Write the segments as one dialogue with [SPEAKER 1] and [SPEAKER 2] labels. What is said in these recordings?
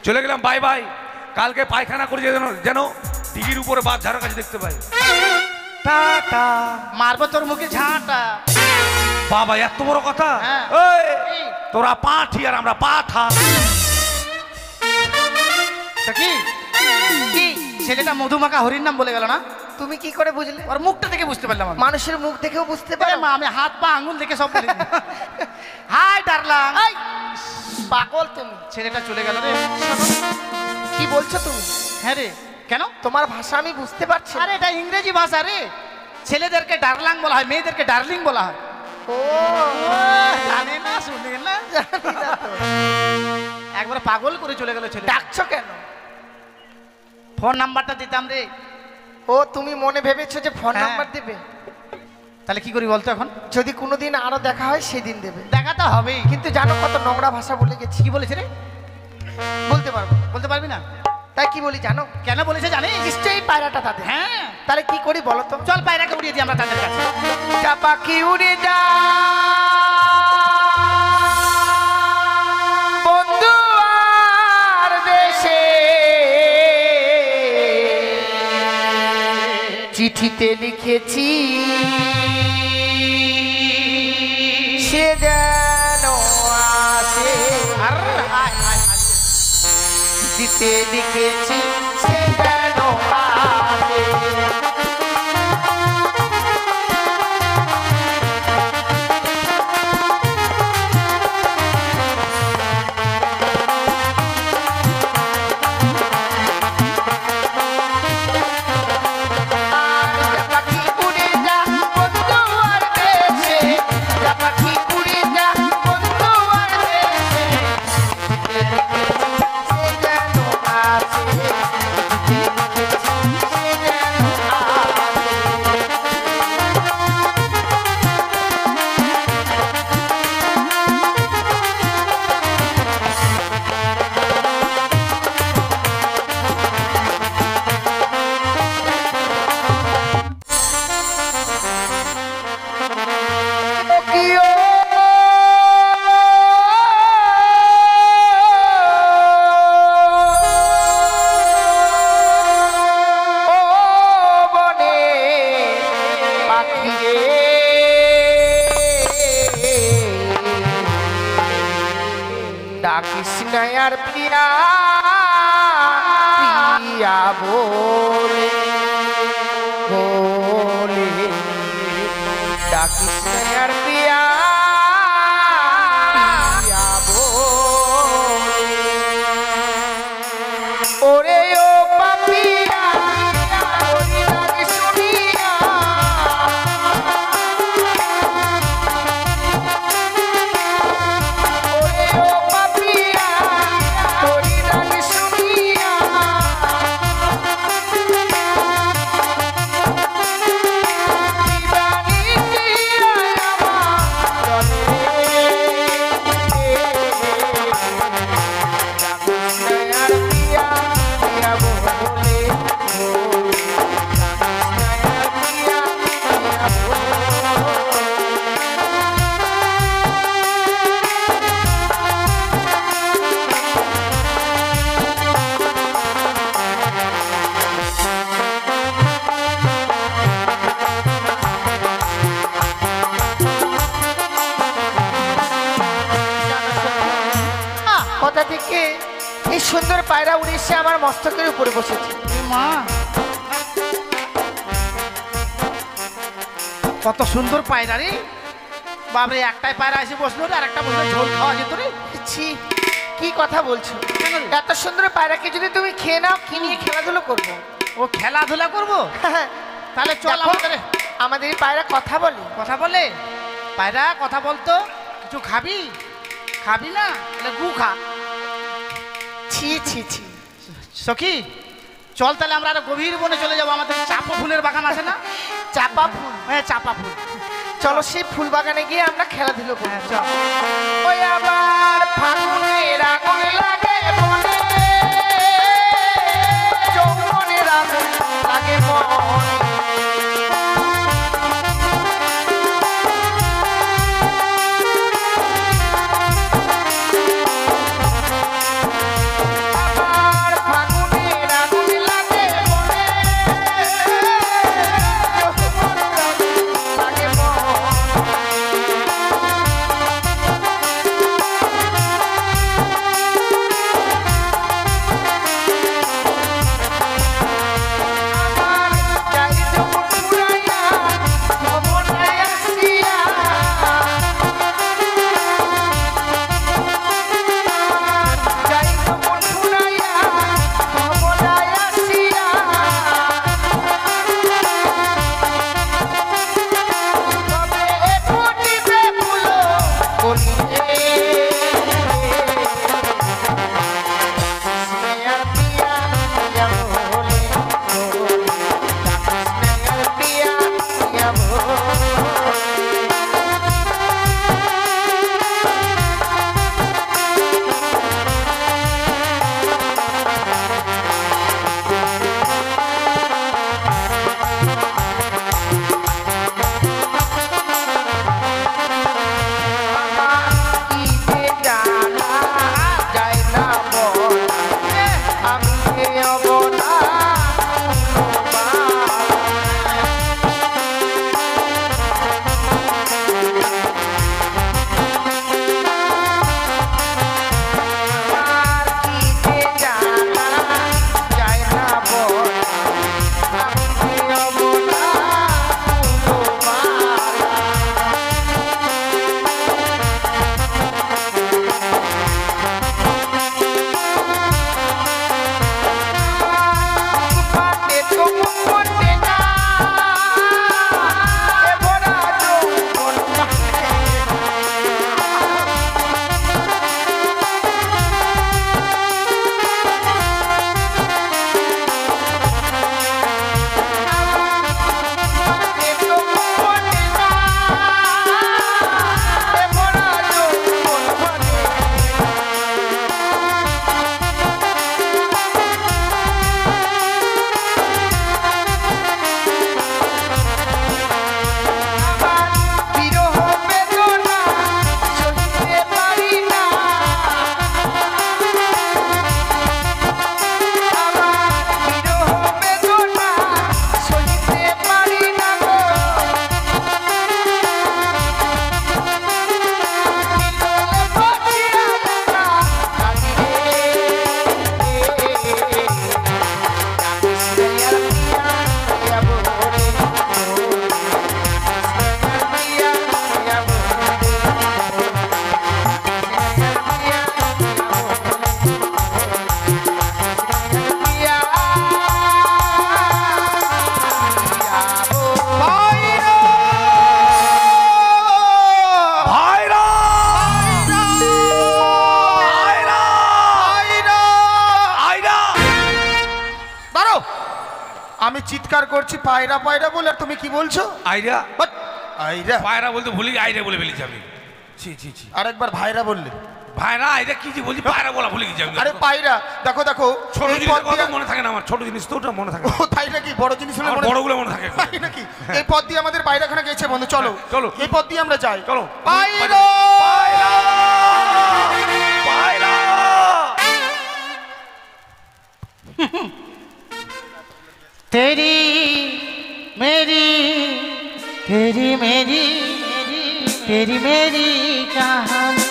[SPEAKER 1] চলে গেলাম, bye bye. কালকে পায়খানা করে যেন টিকির উপরে বাদ ঝাড়ার কাছে দেখতে পাই। টাটা।
[SPEAKER 2] মারবো তোর মুখে ঝাঁটা।
[SPEAKER 1] বাবা এত বড় কথা? এই তোরা পাঠি আর আমরা পাঠা।
[SPEAKER 2] কি ছেলেটা মধুমাখা হরির নাম বলে গেল না?
[SPEAKER 3] তুমি কি করে বুঝলে?
[SPEAKER 2] ওর মুখটা দেখে বুঝতে পারলাম।
[SPEAKER 3] মানুষের মুখ দেখেও বুঝতে পারে
[SPEAKER 2] মা, আমি হাত পা আঙুল দেখে সব বলে দিই। Hi darling.
[SPEAKER 3] পাগল তুমি।
[SPEAKER 2] ছেলেটা চলে গেল রে।
[SPEAKER 3] কি বলছো তুমি?
[SPEAKER 2] হ্যাঁ রে। কেন?
[SPEAKER 3] তোমার ভাষা আমি বুঝতে পারছি।
[SPEAKER 2] আরে এটা ইংরেজি ভাষা রে। ছেলেদেরকে ডার্লিং বলা হয়, মেয়েদেরকে ডার্লিং বলা হয়।
[SPEAKER 3] ও
[SPEAKER 2] জানে না, শুনে না, জানি না তো। একবার পাগল করে চলে গেল ছেলে।
[SPEAKER 3] ডাকছো কেন?
[SPEAKER 2] ফোন নাম্বারটা দিতাম রে।
[SPEAKER 3] ও তুমি মনে ভেবেছো যে ফোন নাম্বার দেবে?
[SPEAKER 2] তাহলে কি করি বলতো এখন?
[SPEAKER 3] যদি কোনোদিন আরো দেখা হয় সেদিন দেবে।
[SPEAKER 2] দেখা তো হবেই।
[SPEAKER 3] কিন্তু জানো কত নোংরা ভাষা বলে গেছি।
[SPEAKER 2] কি বলেছে রে?
[SPEAKER 3] বলতে পারবো।
[SPEAKER 2] বলতে পারবি না?
[SPEAKER 3] তাই কি বলি জানো?
[SPEAKER 2] কেন বলেছে জানিস?
[SPEAKER 3] নিশ্চয়ই পায়রাটা তাদের।
[SPEAKER 2] হ্যাঁ।
[SPEAKER 3] তাহলে কি করি বলো তো?
[SPEAKER 2] চল পায়রাকে উড়িয়ে দিই আমরা তাদের কাছে।
[SPEAKER 3] যা পাখি উড়ে যা বন্ধু আর দেশে, চিঠিতে লিখেছি সে যেন আসে। চিঠিতে লিখেছি সে যেন আসে। ডাকিস নয়ার প্রিয়া প্রিয়া বলে বলে, ডাকিস নয়ার প্রিয়া প্রিয়া বলে। ওরে ও পাপিয়া ওরে ডাক শুনিয়া, কোথা থেকে এই সুন্দর পায়রা উড়ে এসে আমার মস্তকের উপরে বসেছে।
[SPEAKER 2] মা কত সুন্দর পায়রা রে। বাবরে একটাই পায়রা এসে বসলো রে, আর একটা বসলো ঝোল খাওয়া যেত রে।
[SPEAKER 3] ছি, কি কথা বলছো? এত সুন্দর পায়রাকে যদি তুমি খেয়ে নাও, কি নিয়ে খেলাধুলো করবো?
[SPEAKER 2] ও খেলাধুলা করবো? তাহলে চল
[SPEAKER 3] আমাদের এই পায়রা কথা বলে।
[SPEAKER 2] কথা বলে? পায়রা কথা বলতো, কিছু খাবি? খাবি না? তাহলে গু খা।
[SPEAKER 3] ছি ছি ছি।
[SPEAKER 2] সখী চল তাহলে আমরা আরো গভীর বনে চলে যাবো। আমাদের চাপা ফুলের বাগান আছে না?
[SPEAKER 3] চাপা ফুল?
[SPEAKER 2] হ্যাঁ চাপা ফুল।
[SPEAKER 3] চলো সেই ফুল বাগানে গিয়ে আমরা খেলাধুলো করি।
[SPEAKER 2] চল।
[SPEAKER 3] ওই আবার ফাগুনের আগুন লাগে মনে, যৌবনের আগুন লাগে মনে। আবার
[SPEAKER 4] চিৎকার করছি পায়রা পায়রা বলে, আর তুমি কি বলছো?
[SPEAKER 1] আইরা
[SPEAKER 4] বাট, আইরা
[SPEAKER 1] পায়রা বলতে ভুলি আইরা বলে ফেলেছি আমি। ছি ছি ছি
[SPEAKER 4] আরেকবার ভাইরা বললে।
[SPEAKER 1] ভাইরা আইরা কি যে বলছি, পায়রা বলা ভুলে গেছি আমি।
[SPEAKER 4] আরে পায়রা, দেখো দেখো
[SPEAKER 1] ছোট
[SPEAKER 4] এই
[SPEAKER 1] জিনিস
[SPEAKER 4] পথ
[SPEAKER 1] কথা
[SPEAKER 4] দিয়ে-
[SPEAKER 1] মনে থাকে না আমার, ছোট জিনিস তো ওটা মনে থাকে না।
[SPEAKER 4] ও তাই নাকি? বড় জিনিস হলে
[SPEAKER 1] আমার
[SPEAKER 4] মনে-
[SPEAKER 1] বড়গুলো মনে থাকে।
[SPEAKER 4] তাই নাকি? এই পথ দিয়ে আমাদের পায়রাখানা গেছে বন্ধু, চলো
[SPEAKER 1] হ্যাঁ, চলো।
[SPEAKER 4] এই পথ দিয়ে আমরা যাই।
[SPEAKER 1] চলো।
[SPEAKER 4] পায়রা
[SPEAKER 1] পায়রা পায়রা
[SPEAKER 3] तेरी मेरी तेरी मेरी तेरी मेरी कहानी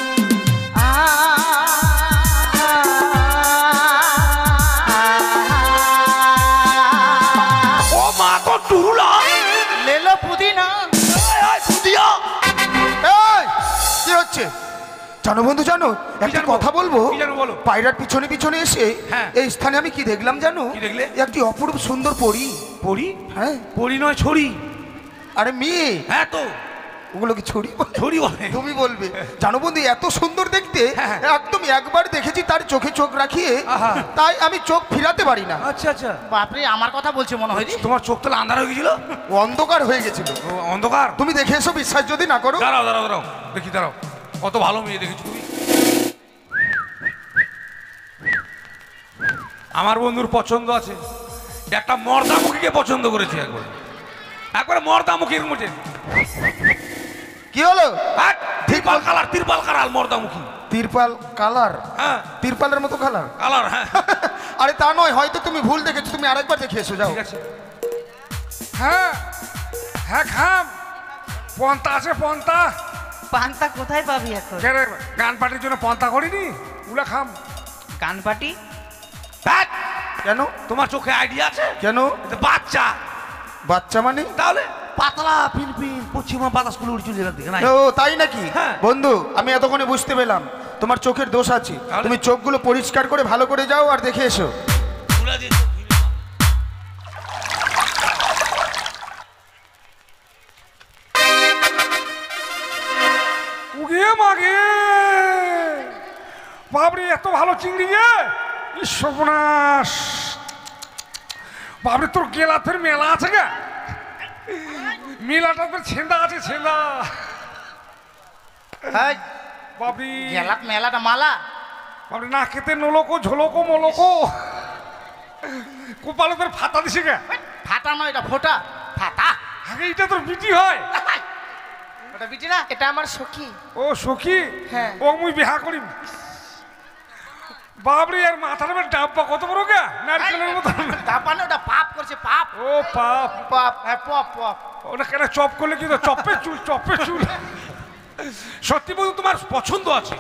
[SPEAKER 1] ও মা তো টুরুলা
[SPEAKER 3] ले लो पुदीना
[SPEAKER 1] এই ফুদিয়া
[SPEAKER 4] এই, কি হচ্ছে জানো বন্ধু, জানো একটা
[SPEAKER 1] জানবো?
[SPEAKER 4] কথা বলবো?
[SPEAKER 1] কি জানবো বলো?
[SPEAKER 4] পায়রার পিছনে পিছনে এসে
[SPEAKER 1] হ্যাঁ।
[SPEAKER 4] এই স্থানে আমি কি দেখলাম জানো?
[SPEAKER 1] কি দেখলে?
[SPEAKER 4] একটি অপরূপ সুন্দর পরী।
[SPEAKER 1] পড়ি
[SPEAKER 4] হ্যাঁ,
[SPEAKER 1] পড়ি নয় ছড়ি।
[SPEAKER 4] আরে মেয়ে,
[SPEAKER 1] হ্যাঁ তো
[SPEAKER 4] ওগুলো কি ছড়ি বলে?
[SPEAKER 1] ছড়ি বলে।
[SPEAKER 4] তুমি বলবে। জানো বন্ধু, এত সুন্দর দেখতে,
[SPEAKER 1] হ্যাঁ।
[SPEAKER 4] একদম একবার দেখেছি তার চোখে চোখ রাখিয়ে,
[SPEAKER 1] আহা।
[SPEAKER 4] তাই আমি চোখ ফিরাতে পারি না।
[SPEAKER 1] আচ্ছা আচ্ছা,
[SPEAKER 3] বাপরে আমার কথা বলছে মনে হয় রে।
[SPEAKER 1] তোমার চোখ তাহলে আন্ধার হয়ে গেছিল?
[SPEAKER 4] অন্ধকার হয়ে গেছিল।
[SPEAKER 1] ও, অন্ধকার।
[SPEAKER 4] তুমি দেখে এসো, বিশ্বাস যদি না করো।
[SPEAKER 1] দাঁড়াও দাঁড়াও দাঁড়াও, দেখি দাঁড়াও, কত ভালো মেয়ে দেখেছো তুমি। আমার বন্ধুর পছন্দ আছে, একটা মর্দামুখীকে পছন্দ করেছে। একবার মর্দামুখীর মুখে
[SPEAKER 4] কি হলো?
[SPEAKER 1] তিরপাল কালার, তিরপাল কালার মর্দামুখী।
[SPEAKER 4] তিরপাল কালার?
[SPEAKER 1] হ্যাঁ
[SPEAKER 4] তিরপালের মতো কালার?
[SPEAKER 1] কালার, হ্যাঁ
[SPEAKER 4] আরে তা নয়, হয়তো তুমি ভুল দেখেছো, তুমি আরেকবার দেখে এসো, যাও।
[SPEAKER 1] ঠিক আছে। হ্যাঁ হ্যাঁ, খাম পন্তা আছে, পন্তা।
[SPEAKER 3] পান্তা কোথায় পাবি এখন?
[SPEAKER 1] কে রে, গান পার্টির জন্য পন্তা করিনি, উলা খাম।
[SPEAKER 3] গান পার্টি?
[SPEAKER 1] ধ্যাৎ,
[SPEAKER 4] কেন?
[SPEAKER 1] তোমার চোখে আইডিয়া আছে?
[SPEAKER 4] কেন?
[SPEAKER 1] এটা বাচ্চা,
[SPEAKER 4] বাচ্চা মানে?
[SPEAKER 1] তাহলে পাতলা পিনপিন পশ্চিমা বাতাস গুলো উড়ে চলে যাবে না?
[SPEAKER 4] ও তাই নাকি?
[SPEAKER 1] হ্যাঁ।
[SPEAKER 4] বন্ধু, আমি এতক্ষণে বুঝতে পেলাম তোমার চোখের দোষ আছে।
[SPEAKER 1] তাহলে?
[SPEAKER 4] তুমি চোখগুলো পরিষ্কার করে ভালো করে যাও আর দেখে এসো।
[SPEAKER 1] উগে মাগে বাবরে, এত ভালো চিংড়ি গে! সর্বনাশ! বাবরে, তোর গেলাথের মেলা আছে গা? মেলাটা তোর ছেন্দা আছে, ছেন্দা। বাবরি
[SPEAKER 3] গেলাপ মেলাটা মালা।
[SPEAKER 1] বাবরে, না খেতে নলকো ঝোলকো মলকো কোপালো তোর ফাতা দিছে গা?
[SPEAKER 3] ফাটা নয়, এটা ফোটা। ফাটা।
[SPEAKER 1] আগে এটা তোর বিটি হয়।
[SPEAKER 3] ওটা বিটি না, এটা আমার সখী।
[SPEAKER 1] ও সখী?
[SPEAKER 3] হ্যাঁ।
[SPEAKER 1] ও মুই বিহা করিম। বাবরে, আর মাথার উপর ডাব্বা কত বড় গা, নারকেলের মতো।
[SPEAKER 3] দাপানো, ওটা পাপ করছে, পাপ।
[SPEAKER 1] ও পাপ।
[SPEAKER 3] পাপ, হ্যাঁ পাপ পাপ।
[SPEAKER 1] ওটা কেন চপ করলে কি তো চপে চুল, চপে চুল। সত্যি বন্ধু, তোমার পছন্দ আছে,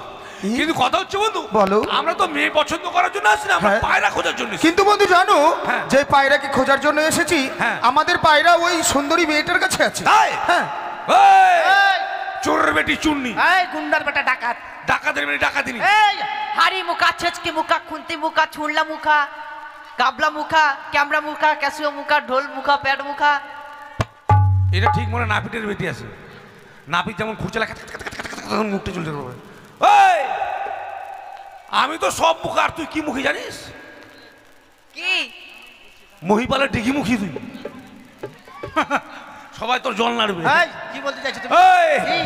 [SPEAKER 1] কিন্তু কথা হচ্ছে বন্ধু,
[SPEAKER 4] বলো।
[SPEAKER 1] আমরা তো মেয়ে পছন্দ করার জন্য আসি না, আমরা
[SPEAKER 4] হ্যাঁ।
[SPEAKER 1] পায়রা খোঁজার জন্য এসেছি।
[SPEAKER 4] কিন্তু বন্ধু জানো,
[SPEAKER 1] হ্যাঁ।
[SPEAKER 4] যে পায়রাকে খোঁজার জন্য এসেছি,
[SPEAKER 1] হ্যাঁ।
[SPEAKER 4] আমাদের পায়রা ওই সুন্দরী মেয়েটার কাছে আছে।
[SPEAKER 1] তাই?
[SPEAKER 4] হ্যাঁ।
[SPEAKER 1] এই,
[SPEAKER 3] এই,
[SPEAKER 1] চোরের বেটি চুন্নি,
[SPEAKER 3] এই গুন্ডার বেটা ডাকাত।
[SPEAKER 1] ডাকাতের বেটি ডাকাতিনি।
[SPEAKER 3] এই হাড়ি মুখা, ছেচকি মুখা, খুন্তি মুখা, ছুঁড়লা মুখা, কাবলা মুখা, ক্যামরা মুখা, ক্যাসিও মুখা, ঢোল মুখা, প্যাড মুখা।
[SPEAKER 1] এটা ঠিক মনে নাপিতের বেটি আছে, নাপিত যেমন খুঁচে লাগে তখন মুখটা চলতে পারবে। এই, আমি তো সব মুখ, আর তুই কি মুখী জানিস?
[SPEAKER 3] কি?
[SPEAKER 1] মহিপালের ডিঘি মুখী তুই। সবাই তোর জল নাড়বে।
[SPEAKER 3] এই কি বলতে চাইছো তুমি?
[SPEAKER 1] এই,
[SPEAKER 3] কি?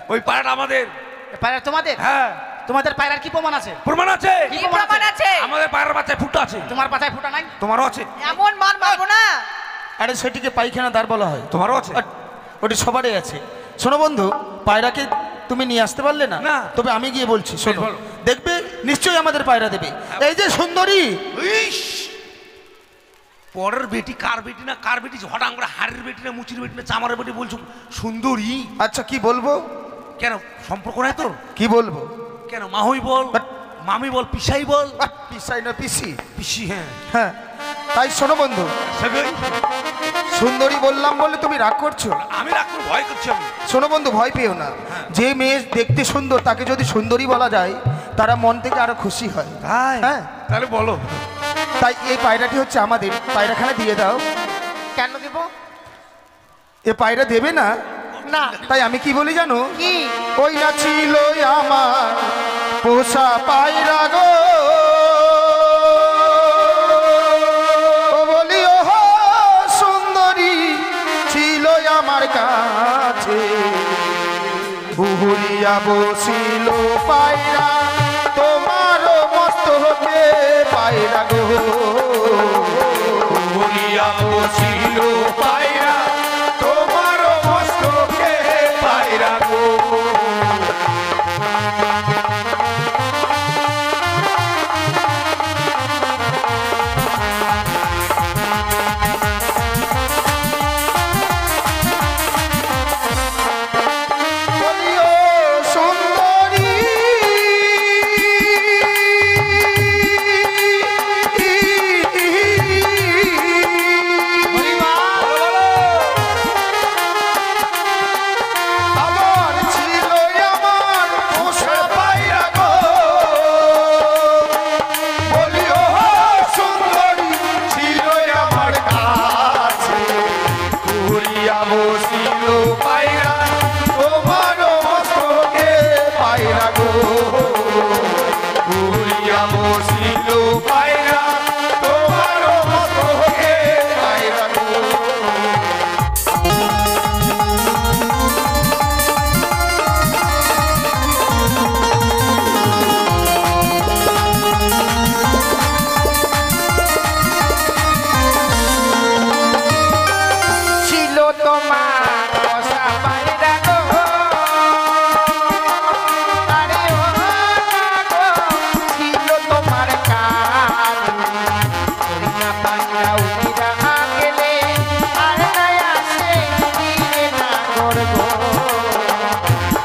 [SPEAKER 1] ওই পায়রাটা আমাদের।
[SPEAKER 3] পায়রা তোমাদের?
[SPEAKER 1] হ্যাঁ,
[SPEAKER 3] তোমাদের পায়রার কি প্রমাণ আছে?
[SPEAKER 1] প্রমাণ আছে।
[SPEAKER 3] কি প্রমাণ আছে?
[SPEAKER 1] আমাদের পায়রার বাচ্চায় ফুটা আছে।
[SPEAKER 3] তোমার পাতায় ফুটা নাই?
[SPEAKER 1] তোমারও আছে।
[SPEAKER 3] এমন মার মারবো না।
[SPEAKER 4] আরে সেটিকে পায়খানা দ্বার বলা হয়।
[SPEAKER 1] তোমারও আছে।
[SPEAKER 4] ওটি সবারই আছে। শোনো বন্ধু, পায়রাকে তুমি নিয়ে আসতে পারলে না?
[SPEAKER 1] না।
[SPEAKER 4] তবে আমি গিয়ে বলছি, শোনো,
[SPEAKER 1] বলো।
[SPEAKER 4] দেখবে নিশ্চয়ই আমাদের পায়রা দেবে। এই যে সুন্দরী,
[SPEAKER 1] ইস, পরের বেটি কার বেটি না কার বেটি, হঠাৎ করে হাড়ের বেটি না মুচির বেটি না চামারের বেটি বলছো সুন্দরী?
[SPEAKER 4] আচ্ছা কি বলবো?
[SPEAKER 1] কেন, সম্পর্ক নাই তোর?
[SPEAKER 4] কি বলবো?
[SPEAKER 1] কেন, মাহুই বল,
[SPEAKER 4] But-
[SPEAKER 1] মামি বল, পিসাই বল।
[SPEAKER 4] পিসাই না পিসি?
[SPEAKER 1] পিসি, হ্যাঁ।
[SPEAKER 4] হ্যাঁ, তাই শোনো বন্ধু,
[SPEAKER 1] সেটাই।
[SPEAKER 4] সুন্দরী বললাম বলে তুমি রাগ করছো?
[SPEAKER 1] আমি রাগ করে ভয় করছি আমি।
[SPEAKER 4] শোনো বন্ধু, ভয় পেও না। যে মেয়ে দেখতে সুন্দর তাকে যদি সুন্দরী বলা যায়, তারা মন থেকে আরো খুশি হয়।
[SPEAKER 1] তাই?
[SPEAKER 4] হ্যাঁ,
[SPEAKER 1] তাহলে বলো।
[SPEAKER 4] তাই এই পায়রাটি হচ্ছে আমাদের, পায়রাখানা দিয়ে দাও।
[SPEAKER 3] কেন দিব?
[SPEAKER 4] এ পায়রা দেবে না?
[SPEAKER 3] না।
[SPEAKER 4] তাই আমি কি বলি জানো?
[SPEAKER 3] কি?
[SPEAKER 4] ওই না ছিল আমার পোষা পায়রা গো, ও বলি ও বসিল পায়রা তোমার মস্তকে পায়রা গো
[SPEAKER 1] উড়িয়া বসিল পায়রা তোমার মস্তকে পায়রা গো
[SPEAKER 4] বলিও সুন্দরী আমার ছিল আমার পোষা পায়রা গো বলিও সুন্দরী ছিল আমার কাছে ঘুরিয়া বসিল পায়রা তোমার মস্তকে পায়রা গো ঘুরিয়া বসিল পায়রা তোমার মস্তকে পায়রা গো ছিল তোমার পোষা পায়রা গো আরে ও গো ছিল তোমার কাজ করিনা পায়রা উড়িয়া গেলে আর নাই আসে ফিরে না করব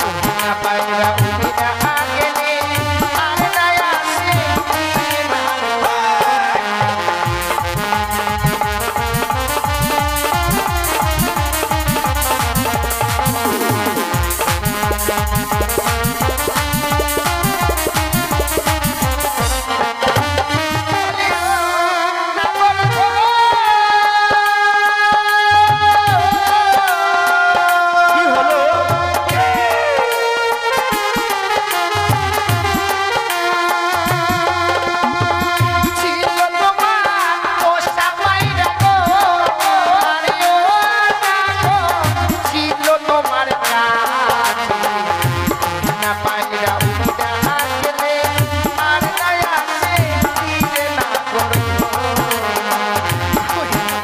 [SPEAKER 4] করিনা পায়রা উড়িয়া গেলে আর নাই আসে ফিরে না কি হলো ছিল তোমার পোষা পায়রা গো আরে ও গো ছিল তোমার কাছে না পায়রা উড়িয়া গেলে আর নাই আসে ফিরে না করব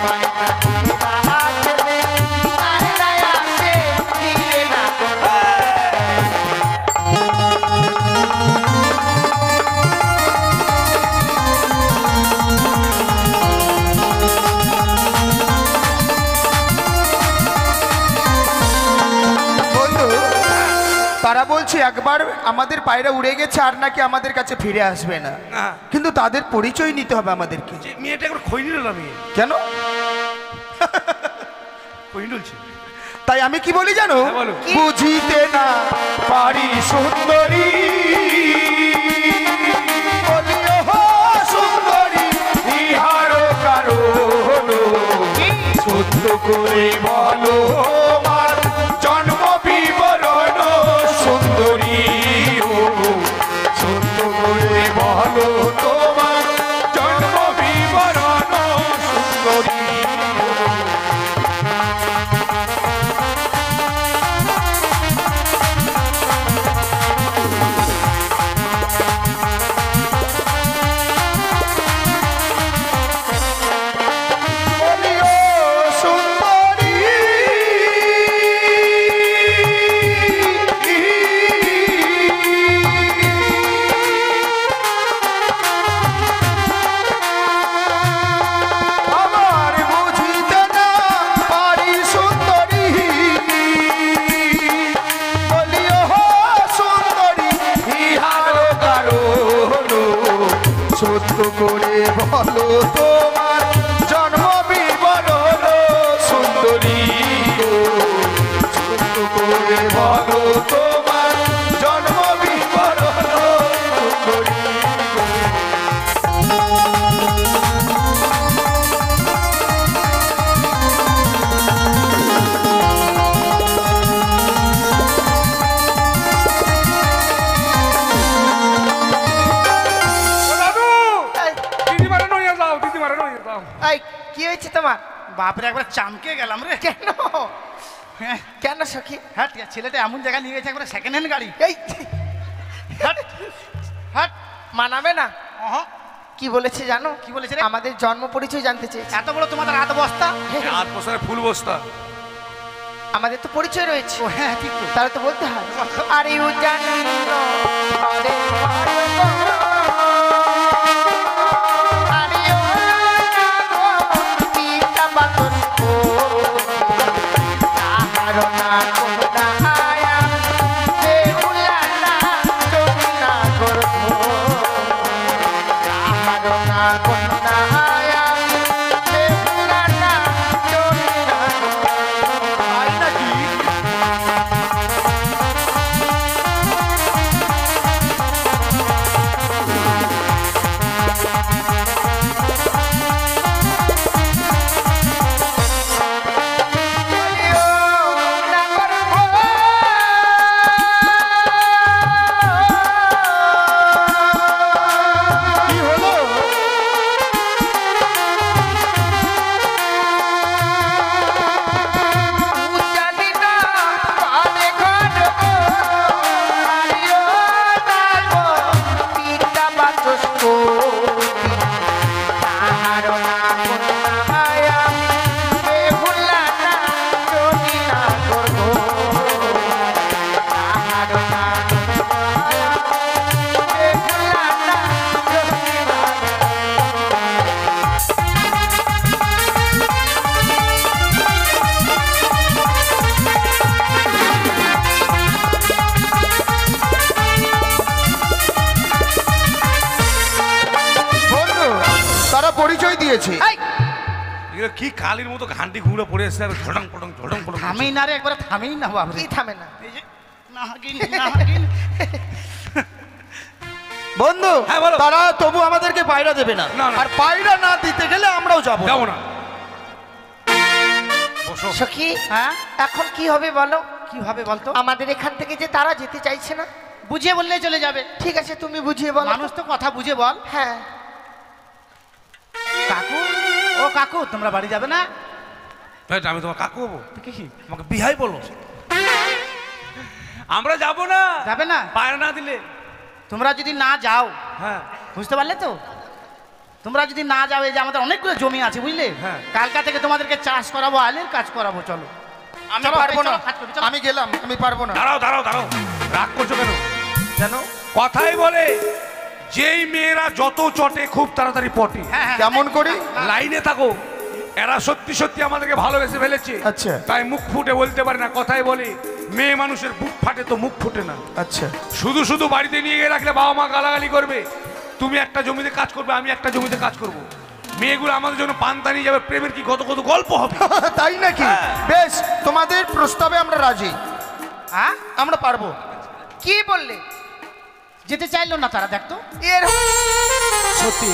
[SPEAKER 4] পায়রা উড়িয়া গেলে আর নাই আসে ফিরে না করব বন্ধু তারা বলছে একবার আমাদের পায়রা উড়ে গেছে আর নাকি আমাদের কাছে ফিরে আসবে না
[SPEAKER 1] না
[SPEAKER 4] কিন্তু তাদের পরিচয় নিতে হবে আমাদেরকে
[SPEAKER 1] যে মেয়েটা একবার খই নিল না মেয়ে
[SPEAKER 4] কেন
[SPEAKER 1] খই ডুলছে
[SPEAKER 4] তাই আমি কি বলি জানো
[SPEAKER 1] হ্যাঁ, বলো।
[SPEAKER 4] বুঝিতে না পারি সুন্দরী বলিও হো সুন্দরী ইহার কারণ সত্য করে বলো আমার জন্ম বিবরণ সুন্দরী ও সত্য করে বলো তোমার জন্ম বিবরণ সুন্দরী বলিও সুন্দরী আমার বুঝিতে না পারি সুন্দরী বলিও সুন্দরী ইহার কারণ সত্য করে বলো তোমার জন্ম বিবরণ সুন্দরী গো। সত্য করে বলো তোমার জন্ম বিবরণ সুন্দরী গো।
[SPEAKER 3] এই কি হয়েছে তোমার?
[SPEAKER 2] বাপরে একবার চামকে গেলাম রে।
[SPEAKER 3] কেন?
[SPEAKER 2] হ্যাঁ
[SPEAKER 4] কেন সখী?
[SPEAKER 2] হ্যাঁ ছেলেটা এমন জায়গায় নিয়ে গেছে একবারে সেকেন্ড হ্যান্ড গাড়ি।
[SPEAKER 4] এই
[SPEAKER 2] হ্যাট হ্যাট
[SPEAKER 4] মানাবে না।
[SPEAKER 2] অহ
[SPEAKER 4] কি বলেছে জানো?
[SPEAKER 2] কি বলেছে রে?
[SPEAKER 4] আমাদের জন্ম পরিচয় জানতে চেয়েছে।
[SPEAKER 2] এত বড় তোমাদের হাত বস্তা।
[SPEAKER 1] আট বছরের ফুল বস্তা।
[SPEAKER 4] আমাদের তো পরিচয় রয়েছে।
[SPEAKER 2] ও হ্যাঁ ঠিক তো।
[SPEAKER 4] তাহলে তো বলতে হয়। আরে ও জানি না, আরে আরে ও না গো, পিতা বাতর ও, তাহার না কোনা আয়া, বেহুলা না জমিনা গর্ভ, তাহার না কোনা আয়া, বেহুলা না জমিনা গর্ভ। আই নাকি? পরিচয় দিয়েছে।
[SPEAKER 1] এগুলো কি কালির মতো ঘান্টি ঘুরে পড়ে এসছে আর ঝটং পটং ঝটং পটং।
[SPEAKER 2] থামেই না রে একবারে থামেই না বাবা।
[SPEAKER 4] কি থামে না?
[SPEAKER 2] এই যে নাহাগিন নাহাগিন।
[SPEAKER 4] বন্ধু
[SPEAKER 1] হ্যাঁ, বলো।
[SPEAKER 4] তারা তবু আমাদেরকে পায়রা দেবে না,
[SPEAKER 1] না, না।
[SPEAKER 4] আর পায়রা না দিতে গেলে আমরাও যাবো
[SPEAKER 1] যাবো না। বসো।
[SPEAKER 4] সখী
[SPEAKER 2] হ্যাঁ
[SPEAKER 4] এখন কি হবে বলো?
[SPEAKER 2] কি হবে বলতো?
[SPEAKER 4] আমাদের এখান থেকে যে তারা যেতে চাইছে না।
[SPEAKER 2] বুঝিয়ে বললেই চলে যাবে।
[SPEAKER 4] ঠিক আছে তুমি বুঝিয়ে বলো।
[SPEAKER 2] মানুষ তো কথা বুঝে বল।
[SPEAKER 4] হ্যাঁ
[SPEAKER 2] কাকু ও কাকু তোমরা বাড়ি যাবে না?
[SPEAKER 1] এই, আমি তোমার কাকু হবো?
[SPEAKER 2] কি
[SPEAKER 1] আমাকে বিহাই বলো। আমরা যাবো না।
[SPEAKER 2] যাবে না?
[SPEAKER 1] পায়রা না দিলে।
[SPEAKER 2] তোমরা যদি না যাও,
[SPEAKER 1] হ্যাঁ
[SPEAKER 2] বুঝতে পারলে তো? তোমরা যদি না যাও, এই যে আমাদের অনেকগুলো জমি আছে বুঝলে,
[SPEAKER 1] হ্যাঁ।
[SPEAKER 2] কালকা থেকে তোমাদেরকে চাষ করাবো, আলের কাজ করাবো। চলো
[SPEAKER 4] আমি
[SPEAKER 2] চলো,
[SPEAKER 4] পারবো না,
[SPEAKER 2] চলো, কাজ করবি, চলো।
[SPEAKER 4] আমি গেলাম, আমি পারবো না।
[SPEAKER 1] দাঁড়াও দাঁড়াও দাঁড়াও, রাগ করছো কেন?
[SPEAKER 4] কেন?
[SPEAKER 1] কথাই বলে যেই মেয়েরা যত চটে খুব তাড়াতাড়ি পটে।
[SPEAKER 2] হ্যাঁ হ্যাঁ
[SPEAKER 4] কেমন করে?
[SPEAKER 1] লাইনে থাকো। এরা সত্যি সত্যি আমাদেরকে ভালোবেসে ফেলেছে।
[SPEAKER 4] আচ্ছা।
[SPEAKER 1] তাই মুখ ফুটে বলতে পারে না। কথাই বলে মেয়ে মানুষের বুক ফাটে তো মুখ ফুটে না।
[SPEAKER 4] আচ্ছা
[SPEAKER 1] শুধু শুধু বাড়িতে নিয়ে গিয়ে রাখলে বাবা মা গালাগালি করবে। তুমি একটা জমিতে কাজ করবে, আমি একটা জমিতে কাজ করব। মেয়েগুলো আমাদের জন্য পান্তা নিয়ে যাবে, প্রেমের কি কত কত গল্প হবে।
[SPEAKER 4] তাই নাকি?
[SPEAKER 1] হ্যাঁ।
[SPEAKER 4] বেশ, তোমাদের প্রস্তাবে আমরা রাজি।
[SPEAKER 2] হ্যাঁ
[SPEAKER 4] আমরা পারবো। কি বললে?
[SPEAKER 2] যেতে চাইলো না তারা, দেখতো।
[SPEAKER 4] এর সত্যি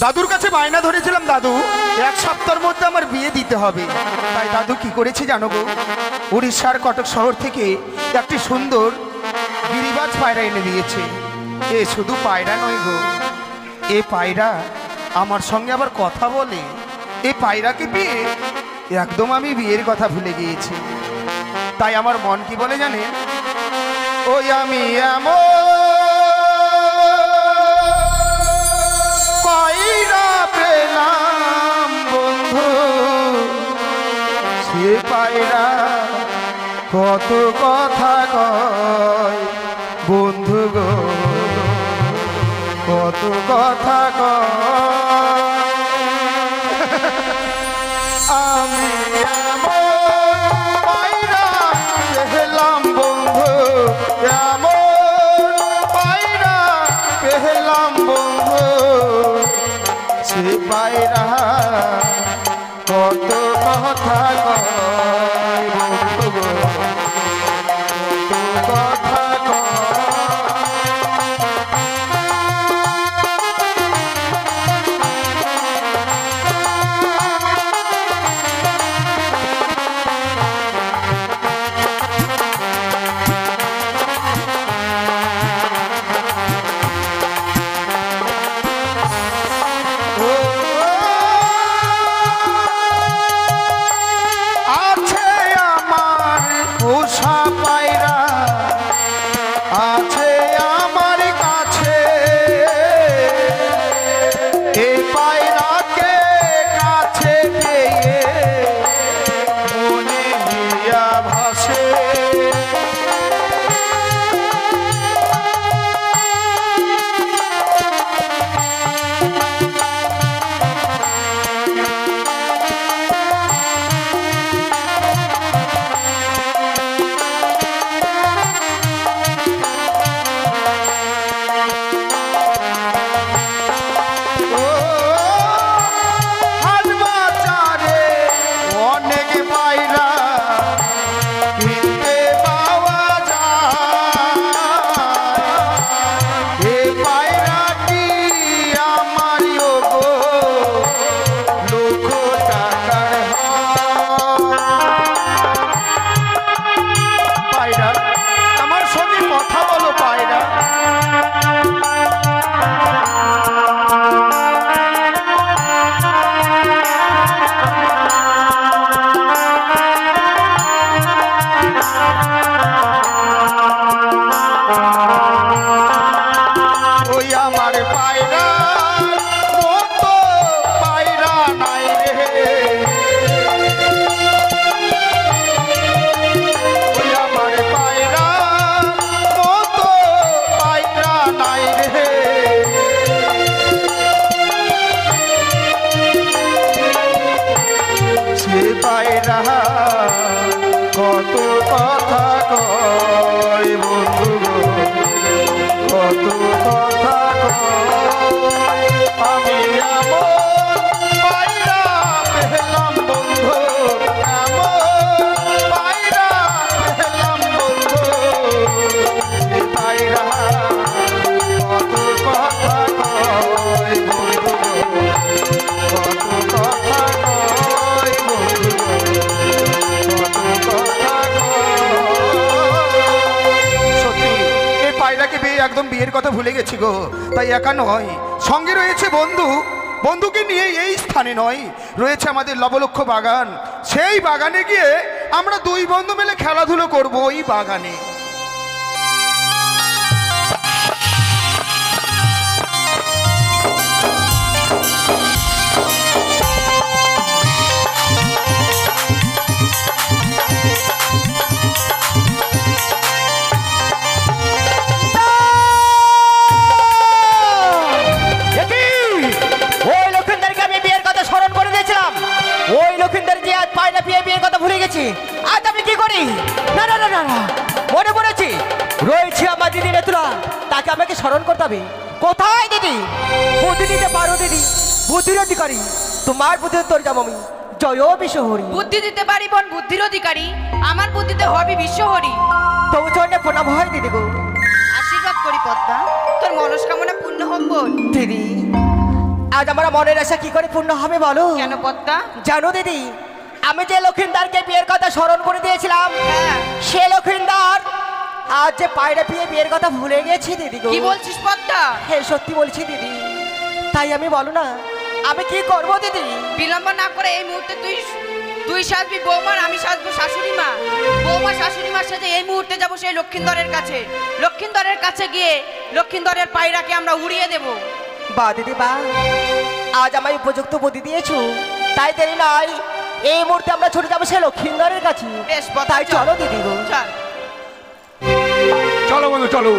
[SPEAKER 4] দাদুর কাছে বায়না ধরেছিলাম, দাদু 1 সপ্তাহের মধ্যে আমার বিয়ে দিতে হবে। তাই দাদু কি করেছে জানো গো? উড়িষ্যার কটক শহর থেকে একটি সুন্দর গিরিবাজ পায়রা এনে দিয়েছে। এ শুধু পায়রা নয় গো, এ পায়রা আমার সঙ্গে আবার কথা বলে। এই পায়রাকে পেয়ে একদম আমি বিয়ের কথা ভুলে গিয়েছি। তাই আমার মন কি বলে জানেন? ওই আমি এমন পায়রা পেলাম বন্ধু, সে পায়রা কত কথা কয় বন্ধু গো, কত কথা কয়। আমি এমন পায়রা পেলাম বন্ধু, এমন পায়রা পেলাম বন্ধু, সে পায়রা কত কথা কয় বন্ধু গো, কত কথা কয়। আছে আমার কত কথা কয় বন্ধু গো, কত কথা কয়। আমি এমন পায়রা পেলাম বন্ধু, এমন পায়রা পেলাম বন্ধু, এ পায়রা কত কথা কয় বন্ধু গো, কত কথা কয় বন্ধু গো, সত্যি এই পায়রাকে পেয়ে একদম বিয়ের কথা ভুলে গেছি গো। তাই একা নয়, সঙ্গে রয়েছে বন্ধু। বন্ধুকে নিয়ে এই স্থানে নয়, রয়েছে আমাদের লবলক্ষ বাগান। সেই বাগানে গিয়ে আমরা দুই বন্ধু মিলে খেলাধুলো করব ওই বাগানে।
[SPEAKER 5] ওই লক্ষিন্দারকে আমি বিয়ের কথা স্মরণ করে দিয়েছিলাম। ওই লক্ষিন্দার যে আজ পায়রা পেয়ে বিয়ের কথা ভুলে গেছি। আজ আমি কি করি? না না না না না, মনে পড়েছি, রয়েছে আমার দিদি নেতুরা, তাকে আমাকে স্মরণ করতে হবে। কোথায় দিদি? বুদ্ধি দিতে পারো দিদি, বুদ্ধির অধিকারী তোমার বুদ্ধিতে তোর যাবো আমি। জয় বিশ্বহরি।
[SPEAKER 3] বুদ্ধি দিতে পারি বোন, বুদ্ধির অধিকারী। আমার বুদ্ধিতে হবি বিশ্বহরি।
[SPEAKER 5] তবু চরণে প্রণাম হয় দিদি গো।
[SPEAKER 3] আশীর্বাদ করি পদ্মা, তোর মনস্কামনা পূর্ণ হোক বোন।
[SPEAKER 5] দিদি, আজ আমার মনের আশা কি করে পূর্ণ হবে বলো?
[SPEAKER 3] কেন পদ্মা?
[SPEAKER 5] জানো দিদি, আমি যে লক্ষিন্দারকে বিয়ের কথা স্মরণ করে দিয়েছিলাম,
[SPEAKER 3] হ্যাঁ।
[SPEAKER 5] সে লক্ষিন্দার আজ যে পায়রা পেয়ে বিয়ের কথা ভুলে গেছি দিদি গো।
[SPEAKER 3] কি বলছিস পদ্মা?
[SPEAKER 5] হ্যাঁ সত্যি বলছি দিদি। তাই আমি বলো না, আমি কি করব দিদি?
[SPEAKER 3] বিলম্ব না করে এই মুহূর্তে তুই সাজবি বৌমার, আমি সাজবো শাশুড়ি মা। বৌমা শাশুড়ি মার সাথে এই মুহূর্তে যাবো সেই লক্ষিন্দরের কাছে। লক্ষিন্দরের কাছে গিয়ে লক্ষিন্দরের পায়রাকে আমরা উড়িয়ে দেব।
[SPEAKER 5] বা দিদি বা, আজ আমায় উপযুক্ত বুদ্ধি দিয়েছো, তাই দেরি নাই, এই মুহূর্তে আমরা ছুটে যাবো সে লক্ষিন্দরের কাছে।
[SPEAKER 3] বেশ পদ্মা,
[SPEAKER 5] তাই চলো দিদি গো।
[SPEAKER 3] চল।
[SPEAKER 1] চলো বন্ধু চলো,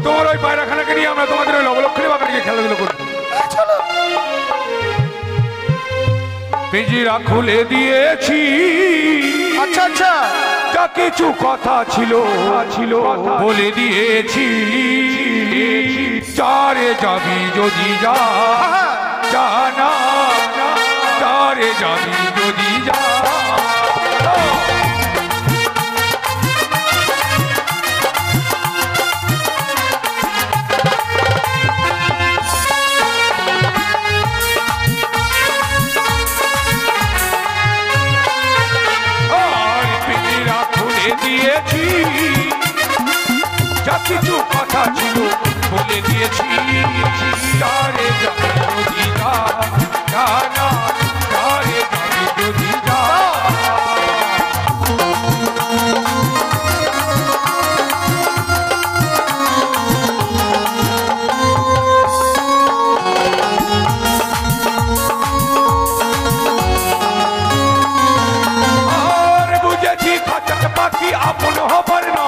[SPEAKER 1] তোমার ওই পায়রাখানাকে নিয়ে আমরা তোমাদের ওই লবলক্ষণী বাগানে গিয়ে খেলাধুলো করবো।
[SPEAKER 4] চলো।
[SPEAKER 1] পিঞ্জিরা খুলে দিয়েছি,
[SPEAKER 4] আচ্ছা আচ্ছা,
[SPEAKER 1] যা কিছু কথা ছিল বলে দিয়েছি। চারে যাবি যদি যা, জানা চারে যাবি যদি যা। দিয়েছি, যা কিছু কথা ছিল বলে দিয়েছি। চারে যাবি যদি যা, জানা চারে যাবি যদি যা। পাখি আপন হবার না,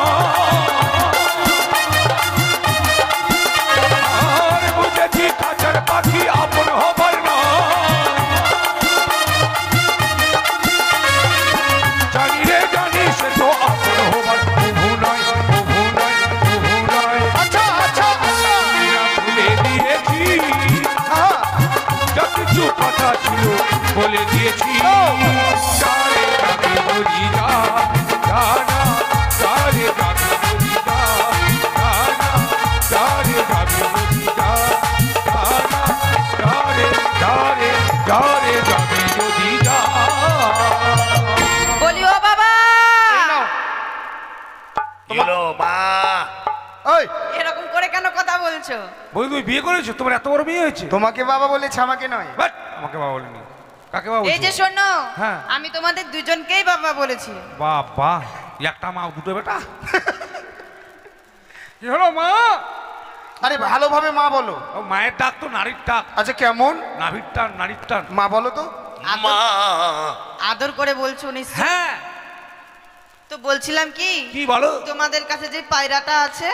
[SPEAKER 1] আর বুঝেছি খাঁচার পাখি আপন হবার না। জানি রে জানি সে তো আপন হবার প্রভু নয়, প্রভু নয়, প্রভু নয়।
[SPEAKER 4] আচ্ছা আচ্ছা আচ্ছা,
[SPEAKER 1] ভুলে দিয়েছি, যা কিছু কথা ছিল বলে দিয়েছি। চারে যাবি যদি যা, জানা চারে যাবি যদি যা, জানা চারে যাবি যদি যা, জানা চারে চারে চারে যাবি যদি যা।
[SPEAKER 3] বলি ও বাবা,
[SPEAKER 4] ওই
[SPEAKER 3] এরকম করে কেন কথা বলছো?
[SPEAKER 1] বলি তুমি বিয়ে করেছো? তোমার এত বড় বিয়ে হয়েছে?
[SPEAKER 4] তোমাকে বাবা বলেছে, আমাকে নয়।
[SPEAKER 1] বাট, আমাকে বাবা বলিনি। কাকে বাবা
[SPEAKER 3] এই যে
[SPEAKER 1] বলছো?
[SPEAKER 3] শোনো,
[SPEAKER 1] হ্যাঁ।
[SPEAKER 3] আমি তোমাদের দুজনকেই বাবা বলেছি।
[SPEAKER 1] বাবা, একটা মা দুটো বেটা। কি হলো মা?
[SPEAKER 4] আরে ভালোভাবে মা বলো।
[SPEAKER 1] ও মায়ের ডাক তো নারীর ডাক।
[SPEAKER 4] আচ্ছা কেমন
[SPEAKER 1] নাভির টান, নারীর টান।
[SPEAKER 4] মা বলো তো?
[SPEAKER 3] আদর করে বলছো নিশ্চয়।
[SPEAKER 1] হ্যাঁ,
[SPEAKER 3] তো বলছিলাম কি,
[SPEAKER 1] কি বলো?
[SPEAKER 3] তোমাদের কাছে যে পায়রাটা আছে,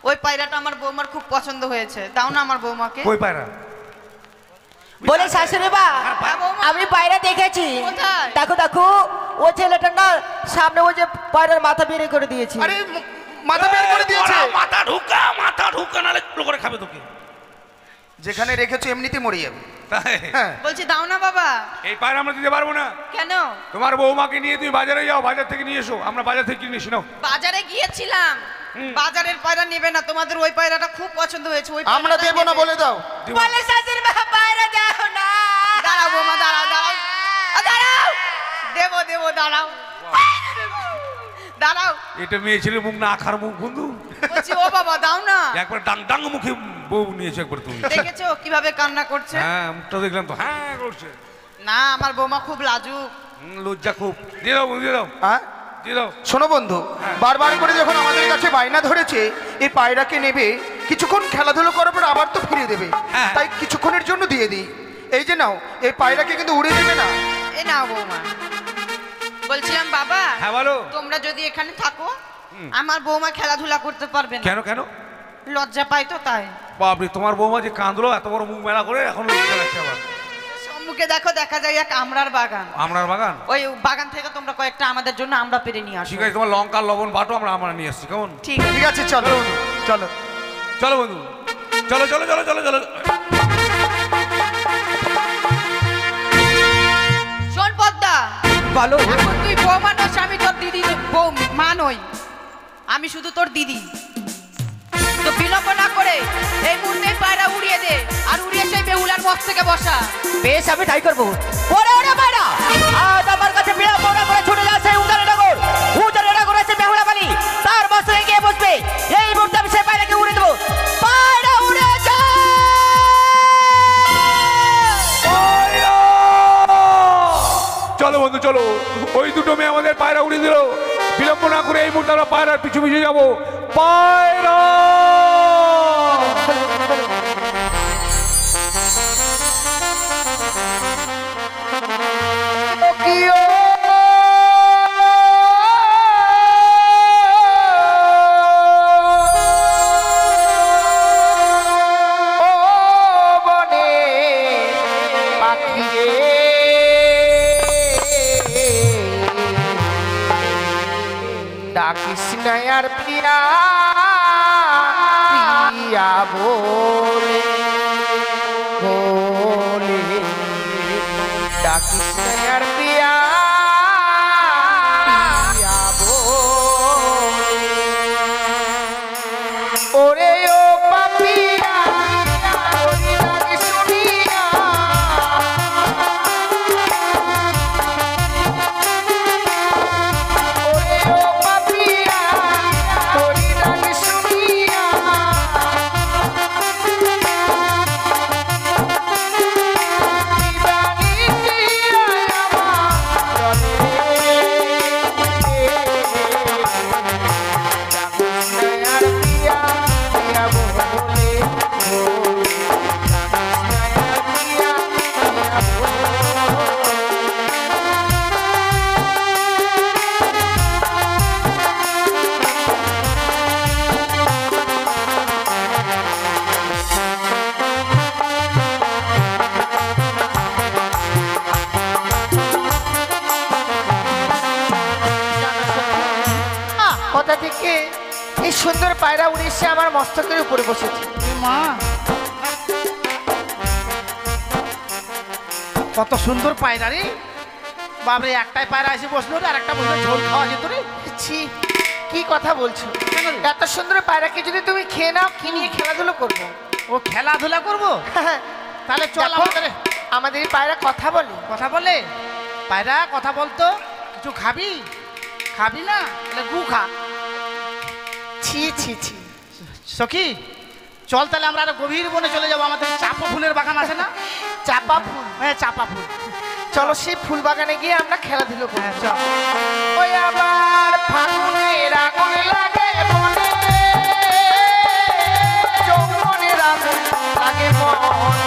[SPEAKER 3] ওই পায়রাটা আমার বৌমার খুব পছন্দ হয়েছে। দাও না আমার বৌমাকে।
[SPEAKER 1] কই পায়রা?
[SPEAKER 5] বলে শাশুড়ি মা
[SPEAKER 3] হ্যাঁ, বৌমা।
[SPEAKER 5] আমি বাইরে দেখেছি
[SPEAKER 3] কোথায়?
[SPEAKER 5] দেখো দেখো ও ছেলেটা না সামনে ওই যে পায়রার মাথা বের করে দিয়েছে
[SPEAKER 4] আরে মাথা বের করে দিয়েছে।
[SPEAKER 1] মাথা ঢুকা নালে পুরো করে খাবে তোকে।
[SPEAKER 4] যেখানে রেখেছো এমনিতে মরে যাবে।
[SPEAKER 1] তাই?
[SPEAKER 4] হ্যাঁ
[SPEAKER 3] বলছি দাও না বাবা।
[SPEAKER 1] এই পায়রা আমরা দিতে পারবো না।
[SPEAKER 3] কেন?
[SPEAKER 1] তোমার বৌমাকে নিয়ে তুমি বাজারে যাও, বাজার থেকে নিয়ে এসো, আমরা বাজার থেকে কিনে এসে নাও।
[SPEAKER 3] বাজারে গিয়েছিলাম, বাজারের পায়রা নেবে না, তোমাদের ওই পায়রাটা খুব পছন্দ হয়েছে, ওই
[SPEAKER 4] আমরা
[SPEAKER 3] পায়রাটাই
[SPEAKER 4] দেবো না
[SPEAKER 3] নেবে।
[SPEAKER 4] বলে দাও।
[SPEAKER 5] বলে শাশুড়ি মা পায়রা দাও না
[SPEAKER 3] দাঁড়াও বৌমা, দাঁড়াও দাঁড়াও দাঁড়াও, দেবো দেবো, দাঁড়াও দাঁড়াও।
[SPEAKER 1] এটা মেয়ে ছেলে মুখ না আখার মুখ বন্ধু।
[SPEAKER 3] বলছি ও বাবা দাও না।
[SPEAKER 1] একবার ডাং ডাং মুখে বউ নিয়েছো একবার তুমি।
[SPEAKER 3] দেখেছো কিভাবে কান্না করছে?
[SPEAKER 1] হ্যাঁ মুখটা দেখলাম তো, হ্যাঁ করছে।
[SPEAKER 3] না আমার বৌমা খুব লাজুক।
[SPEAKER 1] লজ্জা খুব। দিয়ে দাও বন্ধু, দিয়ে দাও,
[SPEAKER 4] হ্যাঁ
[SPEAKER 1] দিয়ে দাও।
[SPEAKER 4] শোনো বন্ধু, বারবার করে যখন আমাদের কাছে বায়না ধরেছে এই পায়রাকে নেবে, কিছুক্ষণ খেলাধুলো করার পর আবার তো ফিরিয়ে দেবে,
[SPEAKER 1] হ্যাঁ।
[SPEAKER 4] তাই কিছুক্ষণের জন্য দিয়ে দিই। এই যে নাও, এই পায়রাকে কিন্তু উড়ে দেবে না।
[SPEAKER 3] এ নাও বৌমা। বলছিলাম বাবা,
[SPEAKER 1] হ্যাঁ বলো।
[SPEAKER 3] তোমরা যদি এখানে থাকো আমার বৌমা খেলাধুলা করতে পারবে না।
[SPEAKER 1] কেন কেন?
[SPEAKER 3] লজ্জা পাই তো তাই।
[SPEAKER 1] বাপরে, তোমার বৌমা যে কাঁদলো এত বড় মুখ মেলা করে, এখন লজ্জা লাগছে আবার।
[SPEAKER 3] সম্মুখে দেখো, দেখা যায় এক আমরার বাগান।
[SPEAKER 1] আমরার বাগান?
[SPEAKER 3] ওই বাগান থেকে তোমরা কয়েকটা আমাদের জন্য আমরা পেরে নিয়ে আসো।
[SPEAKER 1] ঠিক আছে, তোমার লঙ্কা লবণ বাটো, আমরা নিয়ে আসছি, কেমন?
[SPEAKER 3] ঠিক আছে।
[SPEAKER 4] ঠিক আছে চলো চলো
[SPEAKER 1] চলো বন্ধু, চলো চলো চলো চলো চলো।
[SPEAKER 3] শোন পদ্মা,
[SPEAKER 5] বলো
[SPEAKER 3] এখন তুই বৌমা নস, আমি তোর দিদি বউ মা নই, আমি শুধু তোর দিদি। তো বিলম্ব না করে এই মুহূর্তে পায়রা উড়িয়ে দে, আর উড়িয়ে সেই বেহুলার মস্ত থেকে বসা।
[SPEAKER 5] বেশ আমি তাই করবো। ওরে ওরে পায়রা আজ আমার কাছে বিড়া বড় করে ছুটে যাচ্ছে উদারে নগর আছে বেহুলা বালি, তার বসে গিয়ে বসবে। এই মুহূর্তে আমি সেই পায়রাকে উড়ে দেবো। পায়রা উড়ে যায়।
[SPEAKER 1] চলো বন্ধু চলো, ওই দুটো মেয়ে আমাদের পায়রা উড়িয়ে দিল। বিলম্ব না করে এই মুহূর্তে আমরা পায়রার পিছু পিছু যাবো। পায়রা
[SPEAKER 4] ডাকিস নয়ার প্রিয়া প্রিয়া বলে বলে, ডাকিস নয়ার প্রিয়া প্রিয়া বলে। ওরে ও পাপিয়া ওরে ডাকি শুনিয়া, ওরে ও পাপিয়া ওরে ডাকি শুনিয়া, দিবানি দিয়া আমার চলে ডাকিস নয়ার প্রিয়া প্রিয়া বলে বলে, ডাকিস নয়ার প্রিয়া প্রিয়া বলে। কোথা থেকে এই সুন্দর পায়রা উড়ে এসে আমার মস্তকের উপরে বসেছে।
[SPEAKER 2] মা কত সুন্দর পায়রা রে বাবরে, একটাই পায়রা এসে বসলো রে, আর একটা বসলো ঝোল খাওয়া যেত রে।
[SPEAKER 4] ছি, কি কথা বলছো?
[SPEAKER 2] কেন রে?
[SPEAKER 4] এত সুন্দর পায়রাকে যদি তুমি খেয়ে নাও, কি নিয়ে খেলাধুলো করবো?
[SPEAKER 2] ও খেলাধুলা করবো? তাহলে চল
[SPEAKER 4] দেখো,
[SPEAKER 2] আমাদের।
[SPEAKER 4] আমাদের এই পায়রা কথা বলে।
[SPEAKER 2] কথা বলে? পায়রা কথা বলতো, কিছু খাবি? খাবি না? তাহলে গু খা।
[SPEAKER 4] ছি ছি ছি,
[SPEAKER 2] সখী চল তাহলে আমরা আরো গভীর বনে চলে যাবো, আমাদের চাপা ফুলের বাগান আছে না?
[SPEAKER 4] চাপা ফুল।
[SPEAKER 2] হ্যাঁ চাপা ফুল।
[SPEAKER 4] চলো সেই ফুল বাগানে গিয়ে আমরা খেলাধুলো করি।
[SPEAKER 2] হ্যাঁ চল।
[SPEAKER 4] ওই আবার ফাগুনের আগুন লাগে মনে, যৌবনের আগুন লাগে মনে।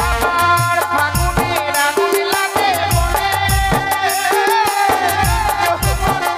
[SPEAKER 4] আবার ফাগুনের আগুন লাগে মনে, যৌবনের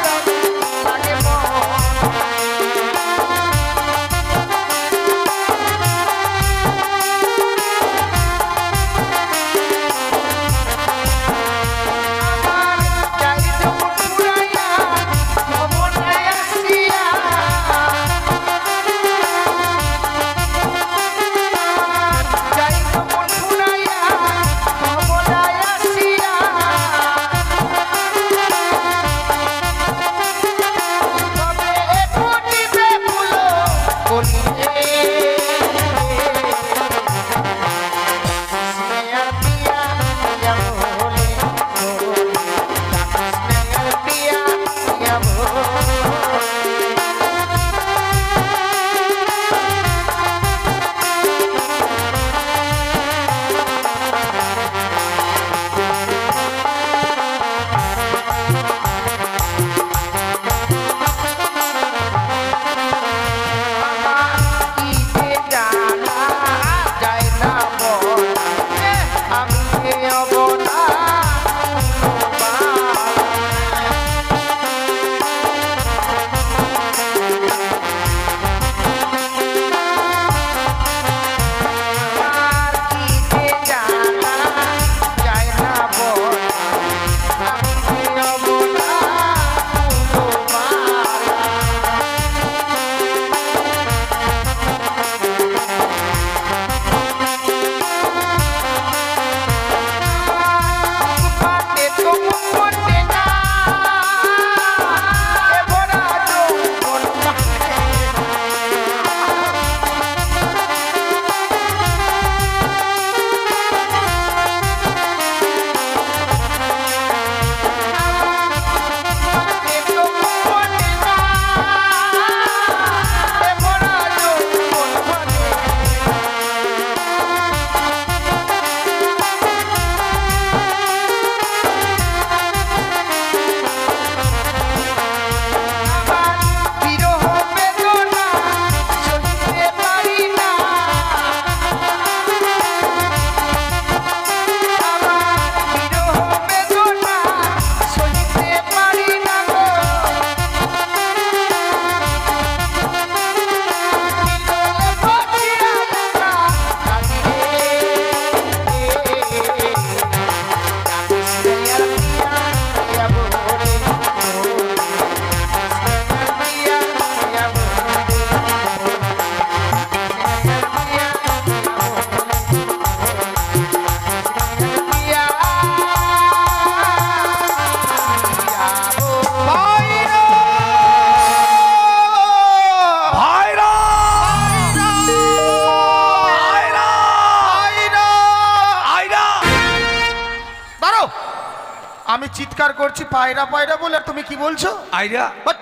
[SPEAKER 4] চিৎকার করছি পায়রা পায়রা বলে, আর তুমি কি বলছো?
[SPEAKER 1] আইরা
[SPEAKER 4] বাট,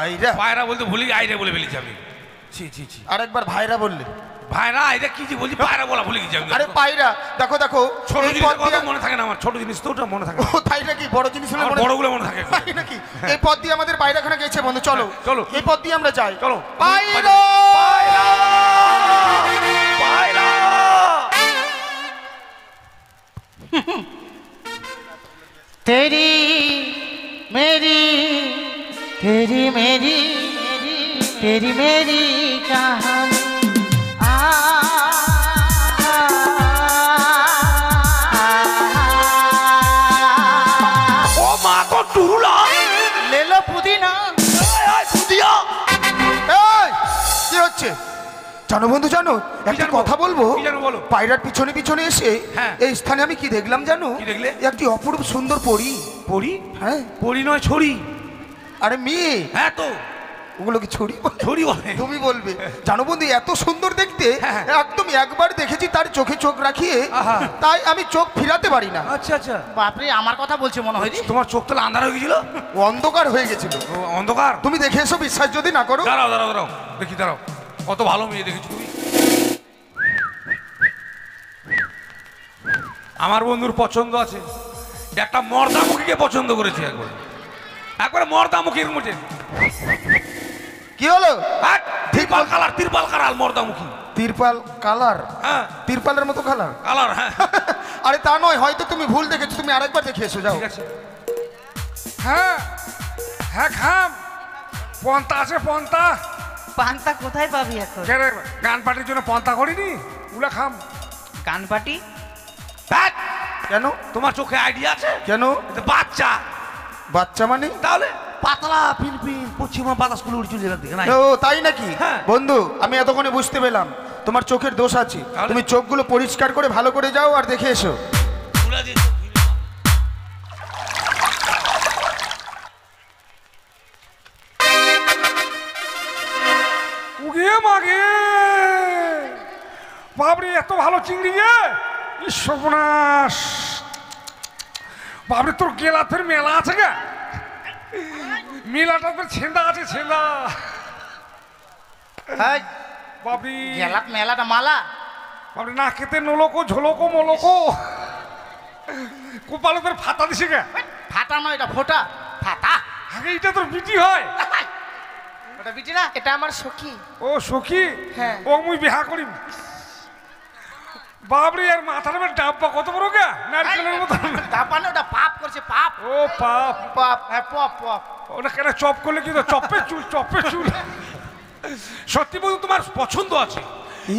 [SPEAKER 4] আইরা
[SPEAKER 1] পায়রা বলতে ভুলি আইরা বলে ফেলেছি আমি। ছি ছি ছি
[SPEAKER 4] আরেকবার ভাইরা বললে।
[SPEAKER 1] ভাইরা আইরা কি যে বলছি, পায়রা বলা ভুলে গেছি আমি।
[SPEAKER 4] আরে পায়রা, দেখো দেখো
[SPEAKER 1] ছোট
[SPEAKER 4] এই
[SPEAKER 1] জিনিস
[SPEAKER 4] পথ
[SPEAKER 1] কথা
[SPEAKER 4] দিয়ে-
[SPEAKER 1] মনে থাকে না আমার, ছোট জিনিস তো ওটা মনে থাকে না।
[SPEAKER 4] ও তাই নাকি? বড় জিনিস হলে
[SPEAKER 1] আমার
[SPEAKER 4] মনে-
[SPEAKER 1] বড়গুলো মনে থাকে।
[SPEAKER 4] তাই নাকি? এই পথ দিয়ে আমাদের পায়রাখানা গেছে বন্ধু, চলো
[SPEAKER 1] হ্যাঁ, চলো।
[SPEAKER 4] এই পথ দিয়ে আমরা যাই।
[SPEAKER 1] চলো।
[SPEAKER 4] পায়রা
[SPEAKER 1] পায়রা পায়রা
[SPEAKER 2] तेरी मेरी तेरी मेरी तेरी मेरी कहानी
[SPEAKER 1] ও মা গো টুহুলা
[SPEAKER 2] ले लो पुदीना
[SPEAKER 1] এই পুদিয়া
[SPEAKER 4] এই, কি হচ্ছে জানো বন্ধু, জানো একটা
[SPEAKER 1] জানবো?
[SPEAKER 4] কথা বলবো?
[SPEAKER 1] কি জানো বলো?
[SPEAKER 4] পায়রার পিছনে পিছনে এসে
[SPEAKER 1] হ্যাঁ।
[SPEAKER 4] এই স্থানে আমি কি দেখলাম জানো?
[SPEAKER 1] কি দেখলে?
[SPEAKER 4] একটি অপরূপ সুন্দর পরী।
[SPEAKER 1] পড়ি
[SPEAKER 4] হ্যাঁ,
[SPEAKER 1] পড়ি নয় ছড়ি।
[SPEAKER 4] আরে মেয়ে,
[SPEAKER 1] হ্যাঁ তো
[SPEAKER 4] ওগুলো কি ছড়ি বলে?
[SPEAKER 1] ছড়ি বলে।
[SPEAKER 4] তুমি বলবে। জানো বন্ধু, এত সুন্দর দেখতে,
[SPEAKER 1] হ্যাঁ।
[SPEAKER 4] একদম একবার দেখেছি তার চোখে চোখ রাখিয়ে,
[SPEAKER 1] আহা।
[SPEAKER 4] তাই আমি চোখ ফিরাতে পারি না।
[SPEAKER 1] আচ্ছা আচ্ছা,
[SPEAKER 2] বাপরে আমার কথা বলছে মনে হয় রে।
[SPEAKER 1] তোমার চোখ তাহলে আন্ধার হয়ে গেছিল?
[SPEAKER 4] অন্ধকার হয়ে গেছিল।
[SPEAKER 1] ও, অন্ধকার।
[SPEAKER 4] তুমি দেখে এসো, বিশ্বাস যদি না করো।
[SPEAKER 1] দাঁড়াও দাঁড়াও দাঁড়াও, দেখি দাঁড়াও, কত ভালো মেয়ে দেখেছো তুমি। আমার বন্ধুর পছন্দ আছে, একটা মর্দামুখীকে পছন্দ করেছে, একবার মর্দামুখীর মধ্যে।
[SPEAKER 4] কি হলো?
[SPEAKER 1] তিরপাল কালার, তিরপাল কালার মর্দামুখী।
[SPEAKER 4] তিরপাল কালার?
[SPEAKER 1] হ্যাঁ
[SPEAKER 4] তিরপালের মতো কালার?
[SPEAKER 1] কালার, হ্যাঁ
[SPEAKER 4] আরে তা নয়, হয়তো তুমি ভুল দেখেছো, তুমি আরেকবার দেখে এসো, যাও।
[SPEAKER 1] ঠিক আছে। হ্যাঁ হ্যাঁ, খাম পন্তা আছে, পন্তা।
[SPEAKER 3] পান্তা কোথায় পাবি এখন?
[SPEAKER 1] কে রে, গান পার্টির জন্য পন্তা করিনি, উলা খাম।
[SPEAKER 3] গান পার্টি?
[SPEAKER 1] ধ্যাৎ,
[SPEAKER 4] কেন?
[SPEAKER 1] তোমার চোখে আইডিয়া আছে?
[SPEAKER 4] কেন?
[SPEAKER 1] এটা বাচ্চা,
[SPEAKER 4] বাচ্চা মানে?
[SPEAKER 1] তাহলে পাতলা পিনপিন পশ্চিমা বাতাস গুলো উড়ে চলে যাবে না?
[SPEAKER 4] ও তাই নাকি?
[SPEAKER 1] হ্যাঁ।
[SPEAKER 4] বন্ধু, আমি এতক্ষণে বুঝতে পেলাম তোমার চোখের দোষ আছে।
[SPEAKER 1] তাহলে?
[SPEAKER 4] তুমি চোখগুলো পরিষ্কার করে ভালো করে যাও আর দেখে এসো।
[SPEAKER 1] উগে মাগে বাবরে, এত ভালো চিংড়ি গে, সর্বনাশ। বাবরে, তোর গেলাথের মেলা আছে গা, মেলাটা তোর ছেন্দা আছে, ছেন্দা।
[SPEAKER 2] হ্যাঁ
[SPEAKER 1] বাবরি
[SPEAKER 2] গেলাপ মেলাটা মালা
[SPEAKER 1] বাবরে, না খেতে নলকো ঝোলকো মলকো, কোপালো তোর ফাতা দিছে গা।
[SPEAKER 2] ফাটা নয়, এটা ফোটা ফাটা।
[SPEAKER 1] আগে এটা তোর বিটি হয়।
[SPEAKER 2] ওটা বিটি না,
[SPEAKER 3] এটা আমার সখী।
[SPEAKER 1] ও সখী,
[SPEAKER 3] হ্যাঁ।
[SPEAKER 1] ও মুই বিহা করিম। বাবরে, আর মাথার উপর ডাব্বা কত বড় গা, নারকেলের মতো।
[SPEAKER 2] দাপানো, ওটা পাপ করছে, পাপ
[SPEAKER 1] ও পাপ,
[SPEAKER 2] পাপ, হ্যাঁ পপ পপ।
[SPEAKER 1] ওটা কেন চপ করলে কি তো, চপে চুল, চপে চুল। সত্যি বন্ধু, তোমার পছন্দ আছে,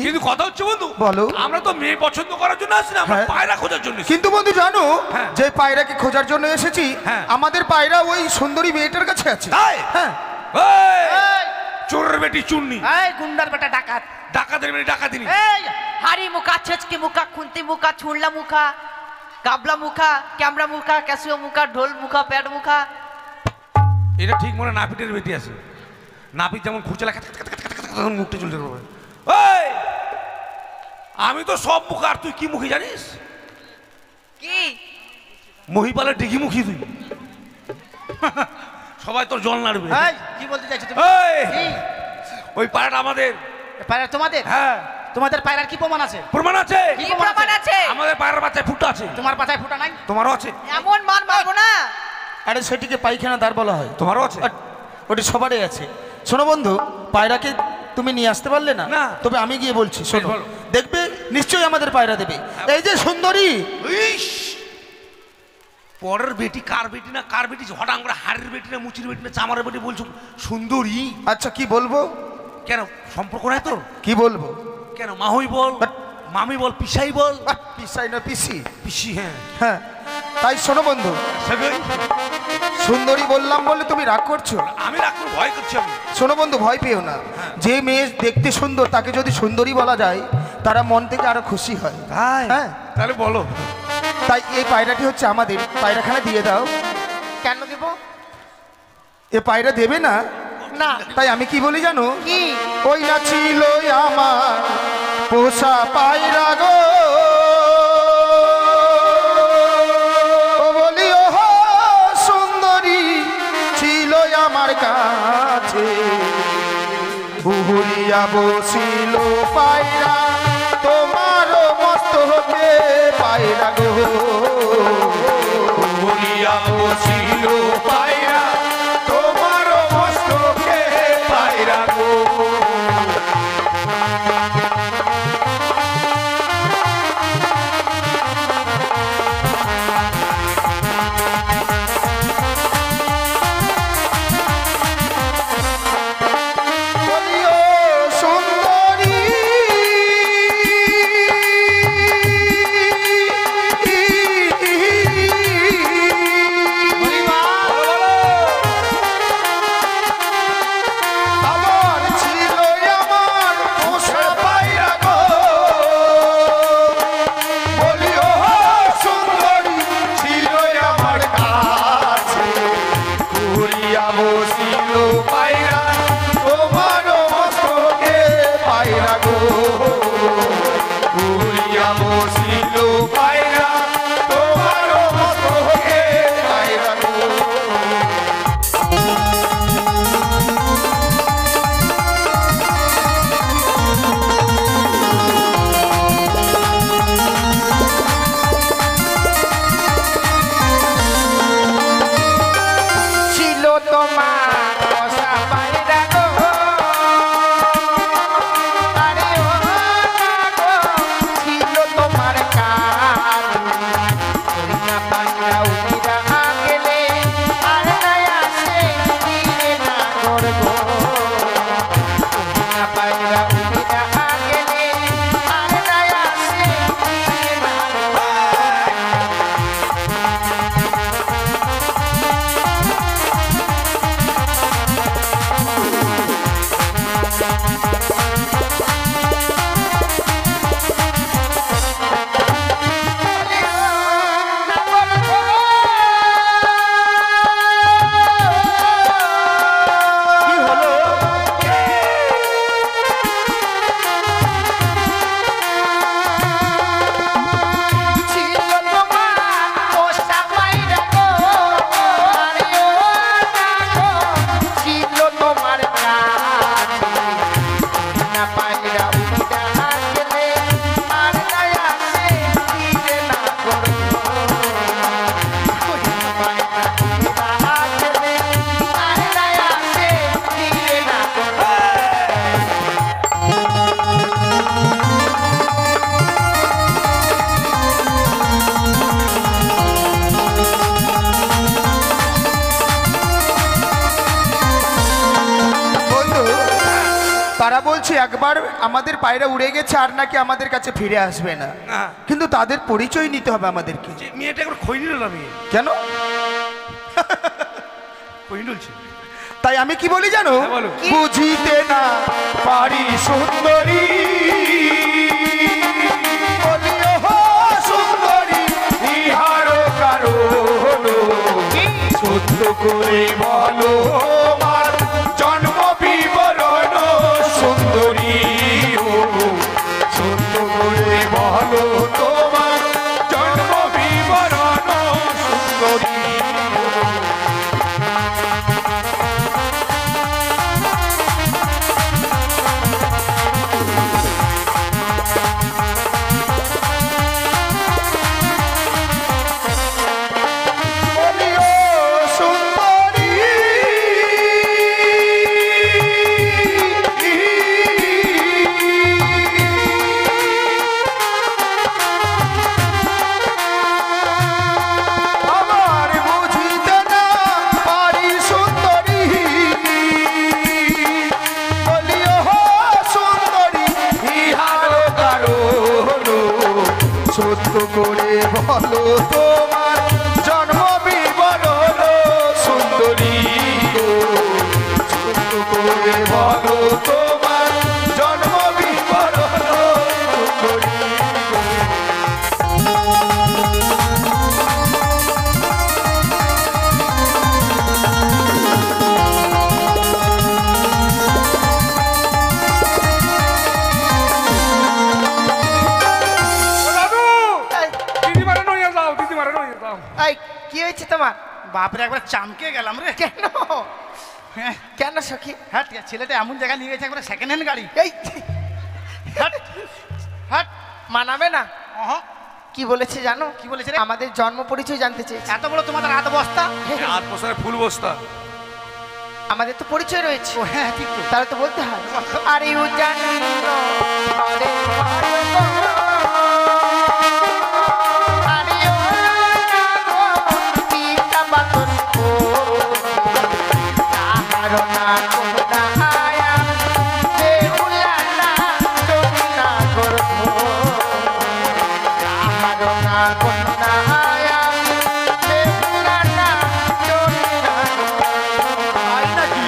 [SPEAKER 1] কিন্তু কথা হচ্ছে বন্ধু,
[SPEAKER 4] বলো।
[SPEAKER 1] আমরা তো মেয়ে পছন্দ করার জন্য আসি না, আমরা
[SPEAKER 4] হ্যাঁ।
[SPEAKER 1] পায়রা খোঁজার জন্য এসেছি।
[SPEAKER 4] কিন্তু বন্ধু জানো,
[SPEAKER 1] হ্যাঁ।
[SPEAKER 4] যে পায়রাকে খোঁজার জন্য এসেছি,
[SPEAKER 1] হ্যাঁ।
[SPEAKER 4] আমাদের পায়রা ওই সুন্দরী মেয়েটার কাছে আছে।
[SPEAKER 1] তাই?
[SPEAKER 4] হ্যাঁ।
[SPEAKER 1] এই,
[SPEAKER 2] এই,
[SPEAKER 1] চোরের বেটি চুন্নি,
[SPEAKER 2] এই গুন্ডার বেটা ডাকাত।
[SPEAKER 1] ডাকাতের বেটি ডাকাতিনি।
[SPEAKER 2] এই
[SPEAKER 3] হাড়ি মুখা, ছেচকি মুখা, খুন্তি মুখা, ছুঁড়লা মুখা, কাবলা মুখা, ক্যামরা মুখা, ক্যাসিও মুখা, ঢোল মুখা, প্যাড মুখা।
[SPEAKER 1] এটা ঠিক মনে, নাপিতের বেটি আছে, নাপিত যেমন খুঁচে লাগে তখন মুখটা চলতে পারবে। এই, আমি তো সব মুখ, আর তুই কি মুখী জানিস?
[SPEAKER 3] কি?
[SPEAKER 1] মহিপালের ডিঘি মুখী তুই। সবাই তোর জল নাড়বে।
[SPEAKER 2] এই কি বলতে চাইছো তুমি?
[SPEAKER 1] এই,
[SPEAKER 2] কি?
[SPEAKER 1] ওই পায়রাটা আমাদের।
[SPEAKER 2] পায়রা তোমাদের?
[SPEAKER 1] হ্যাঁ,
[SPEAKER 2] তোমাদের পায়রার কি প্রমাণ আছে?
[SPEAKER 1] প্রমাণ আছে।
[SPEAKER 3] কি প্রমাণ আছে?
[SPEAKER 1] আমাদের পায়রার বাচ্চায় ফুটা আছে,
[SPEAKER 2] তোমার পাতায় ফুটা নাই?
[SPEAKER 1] তোমারও আছে।
[SPEAKER 3] এমন মার মারবো না।
[SPEAKER 4] আরে সেটিকে পায়খানা দ্বার বলা হয়।
[SPEAKER 1] তোমারও আছে।
[SPEAKER 4] আর ওটি সবারই আছে। শোনো বন্ধু, পায়রাকে তুমি নিয়ে আসতে পারলে না?
[SPEAKER 1] না।
[SPEAKER 4] তবে আমি গিয়ে বলছি, শোনো,
[SPEAKER 1] বলো।
[SPEAKER 4] দেখবে নিশ্চয়ই আমাদের পায়রা দেবে। এই যে সুন্দরী,
[SPEAKER 1] ইস, পরের বেটি কার বেটি না কার বেটি, হঠাৎ করে হাড়ের বেটি না মুচির বেটি না চামারের বেটি বলছো সুন্দরী।
[SPEAKER 4] আচ্ছা কি বলবো?
[SPEAKER 1] কেন, সম্পর্ক নাই তোর?
[SPEAKER 4] কি বলবো?
[SPEAKER 1] কেন, মাহুই বল,
[SPEAKER 4] But-
[SPEAKER 1] মামি বল, পিসাই বল।
[SPEAKER 4] আহ, পিসাই না পিসি।
[SPEAKER 1] পিসি, হ্যাঁ।
[SPEAKER 4] হ্যাঁ, তাই শোনো বন্ধু,
[SPEAKER 1] সেটাই।
[SPEAKER 4] সুন্দরী বললাম বলে তুমি রাগ করছো?
[SPEAKER 1] আমি রাগ করে ভয় করছি আমি।
[SPEAKER 4] শোনো বন্ধু, ভয় পেও না। যে মেয়ে দেখতে সুন্দর তাকে যদি সুন্দরী বলা যায়, তারা মন থেকে আরো খুশি হয়।
[SPEAKER 1] তাই?
[SPEAKER 4] হ্যাঁ,
[SPEAKER 1] তাহলে বলো।
[SPEAKER 4] তাই এই পায়রাটি হচ্ছে আমাদের, পায়রাখানা দিয়ে দাও।
[SPEAKER 2] কেন দিব
[SPEAKER 4] এ পায়রা দেবে না?
[SPEAKER 2] না?
[SPEAKER 4] তাই আমি কি বলি জানো?
[SPEAKER 2] কি?
[SPEAKER 4] ওই না ছিল আমার পোষা পায়রা গো, ও বলি ও আমার কাছে উড়িয়া বসিল পায়রা তোমার মস্তকে পায়রা গো
[SPEAKER 1] উড়িয়া বসিল পায়রা তোমার মস্তকে পায়রা গো
[SPEAKER 4] বলিও সুন্দরী আমার ছিল আমার পোষা পায়রা গো বলিও সুন্দরী ছিল আমার কাছে উড়িয়া বসিল পায়রা তোমার মস্তকে পায়রা গো উড়িয়া বসিল পায়রা তোমার মস্তকে পায়রা গো ছিল তোমার পোষা পায়রা গো আরে ও গো ছিল তোমার কাজ না পায়রা উড়িয়া গেলে আর নাই আসে ফিরে না করব না পায়রা উড়িয়া গেলে আর নাই আসে ফিরে না কি হলো ছিল তোমার পোষা পায়রা গো আরে ও গো ছিল তোমার কাছে না পায়রা উড়িয়া গেলে আর নাই আসে ফিরে না করব পায়রা উড়িয়া গেলে আর নাই আসে ফিরে না করব বন্ধু তারা বলছে একবার আমাদের পায়রা উড়ে গেছে আর নাকি আমাদের কাছে ফিরে আসবে না
[SPEAKER 1] না
[SPEAKER 4] কিন্তু তাদের পরিচয় নিতে হবে আমাদেরকে
[SPEAKER 1] যে মেয়েটা একবার খই নিল না মেয়ে
[SPEAKER 4] কেন
[SPEAKER 1] খই ডুলছে
[SPEAKER 4] তাই আমি কি বলি জানো
[SPEAKER 1] হ্যাঁ, বলো।
[SPEAKER 4] বুঝিতে না পারি সুন্দরী বলিও হো সুন্দরী
[SPEAKER 1] ইহার কারণ সত্য করে বলো আমার জন্ম বিবরণ সুন্দরী ও সত্য করে বলো তোমার জন্ম বিবরণ সুন্দরী
[SPEAKER 4] বলিও সুন্দরী আমার বুঝিতে না পারি সুন্দরী বলিও হো সুন্দরী
[SPEAKER 1] ইহার কারণ
[SPEAKER 4] সত্য করে বলো তোমার জন্ম বিবরণ সুন্দরী গো। সত্য করে বলো তোমার জন্ম বিবরণ সুন্দরী গো।
[SPEAKER 1] ও দাদু দিদি মারা নইয়া যাও দিদি মারা নইয়া যাও
[SPEAKER 2] বাপরে একবার চামকে গেলাম রে।
[SPEAKER 4] কেন
[SPEAKER 2] হ্যাঁ
[SPEAKER 4] কেন সখী?
[SPEAKER 2] হ্যাঁ ছেলেটা এমন জায়গায় নিয়ে গেছে একবার সেকেন্ড হ্যান্ড গাড়ি।
[SPEAKER 4] এই
[SPEAKER 2] হাট হাট
[SPEAKER 4] মানাবে না।
[SPEAKER 2] অহ,
[SPEAKER 4] কি বলেছে জানো?
[SPEAKER 2] কি বলেছে রে?
[SPEAKER 4] আমাদের জন্ম পরিচয় জানতে চেয়েছে।
[SPEAKER 2] এত বড় তোমাদের হাত বস্তা।
[SPEAKER 1] আট বছরের ফুল বস্তা।
[SPEAKER 4] আমাদের তো পরিচয় রয়েছে,
[SPEAKER 2] ও হ্যাঁ ঠিক তো।
[SPEAKER 4] তাহলে তো বলতে হয়। আরে ও জানি না, আরে ভালো আরে ও না গো, পিতা বাতর ও, তাহার না কোনা আয়া, বেহুলা না জমিনা গর্ভ, তাহার না কোনা আয়া, বেহুলা না জমিনা গর্ভ। আই নাকি?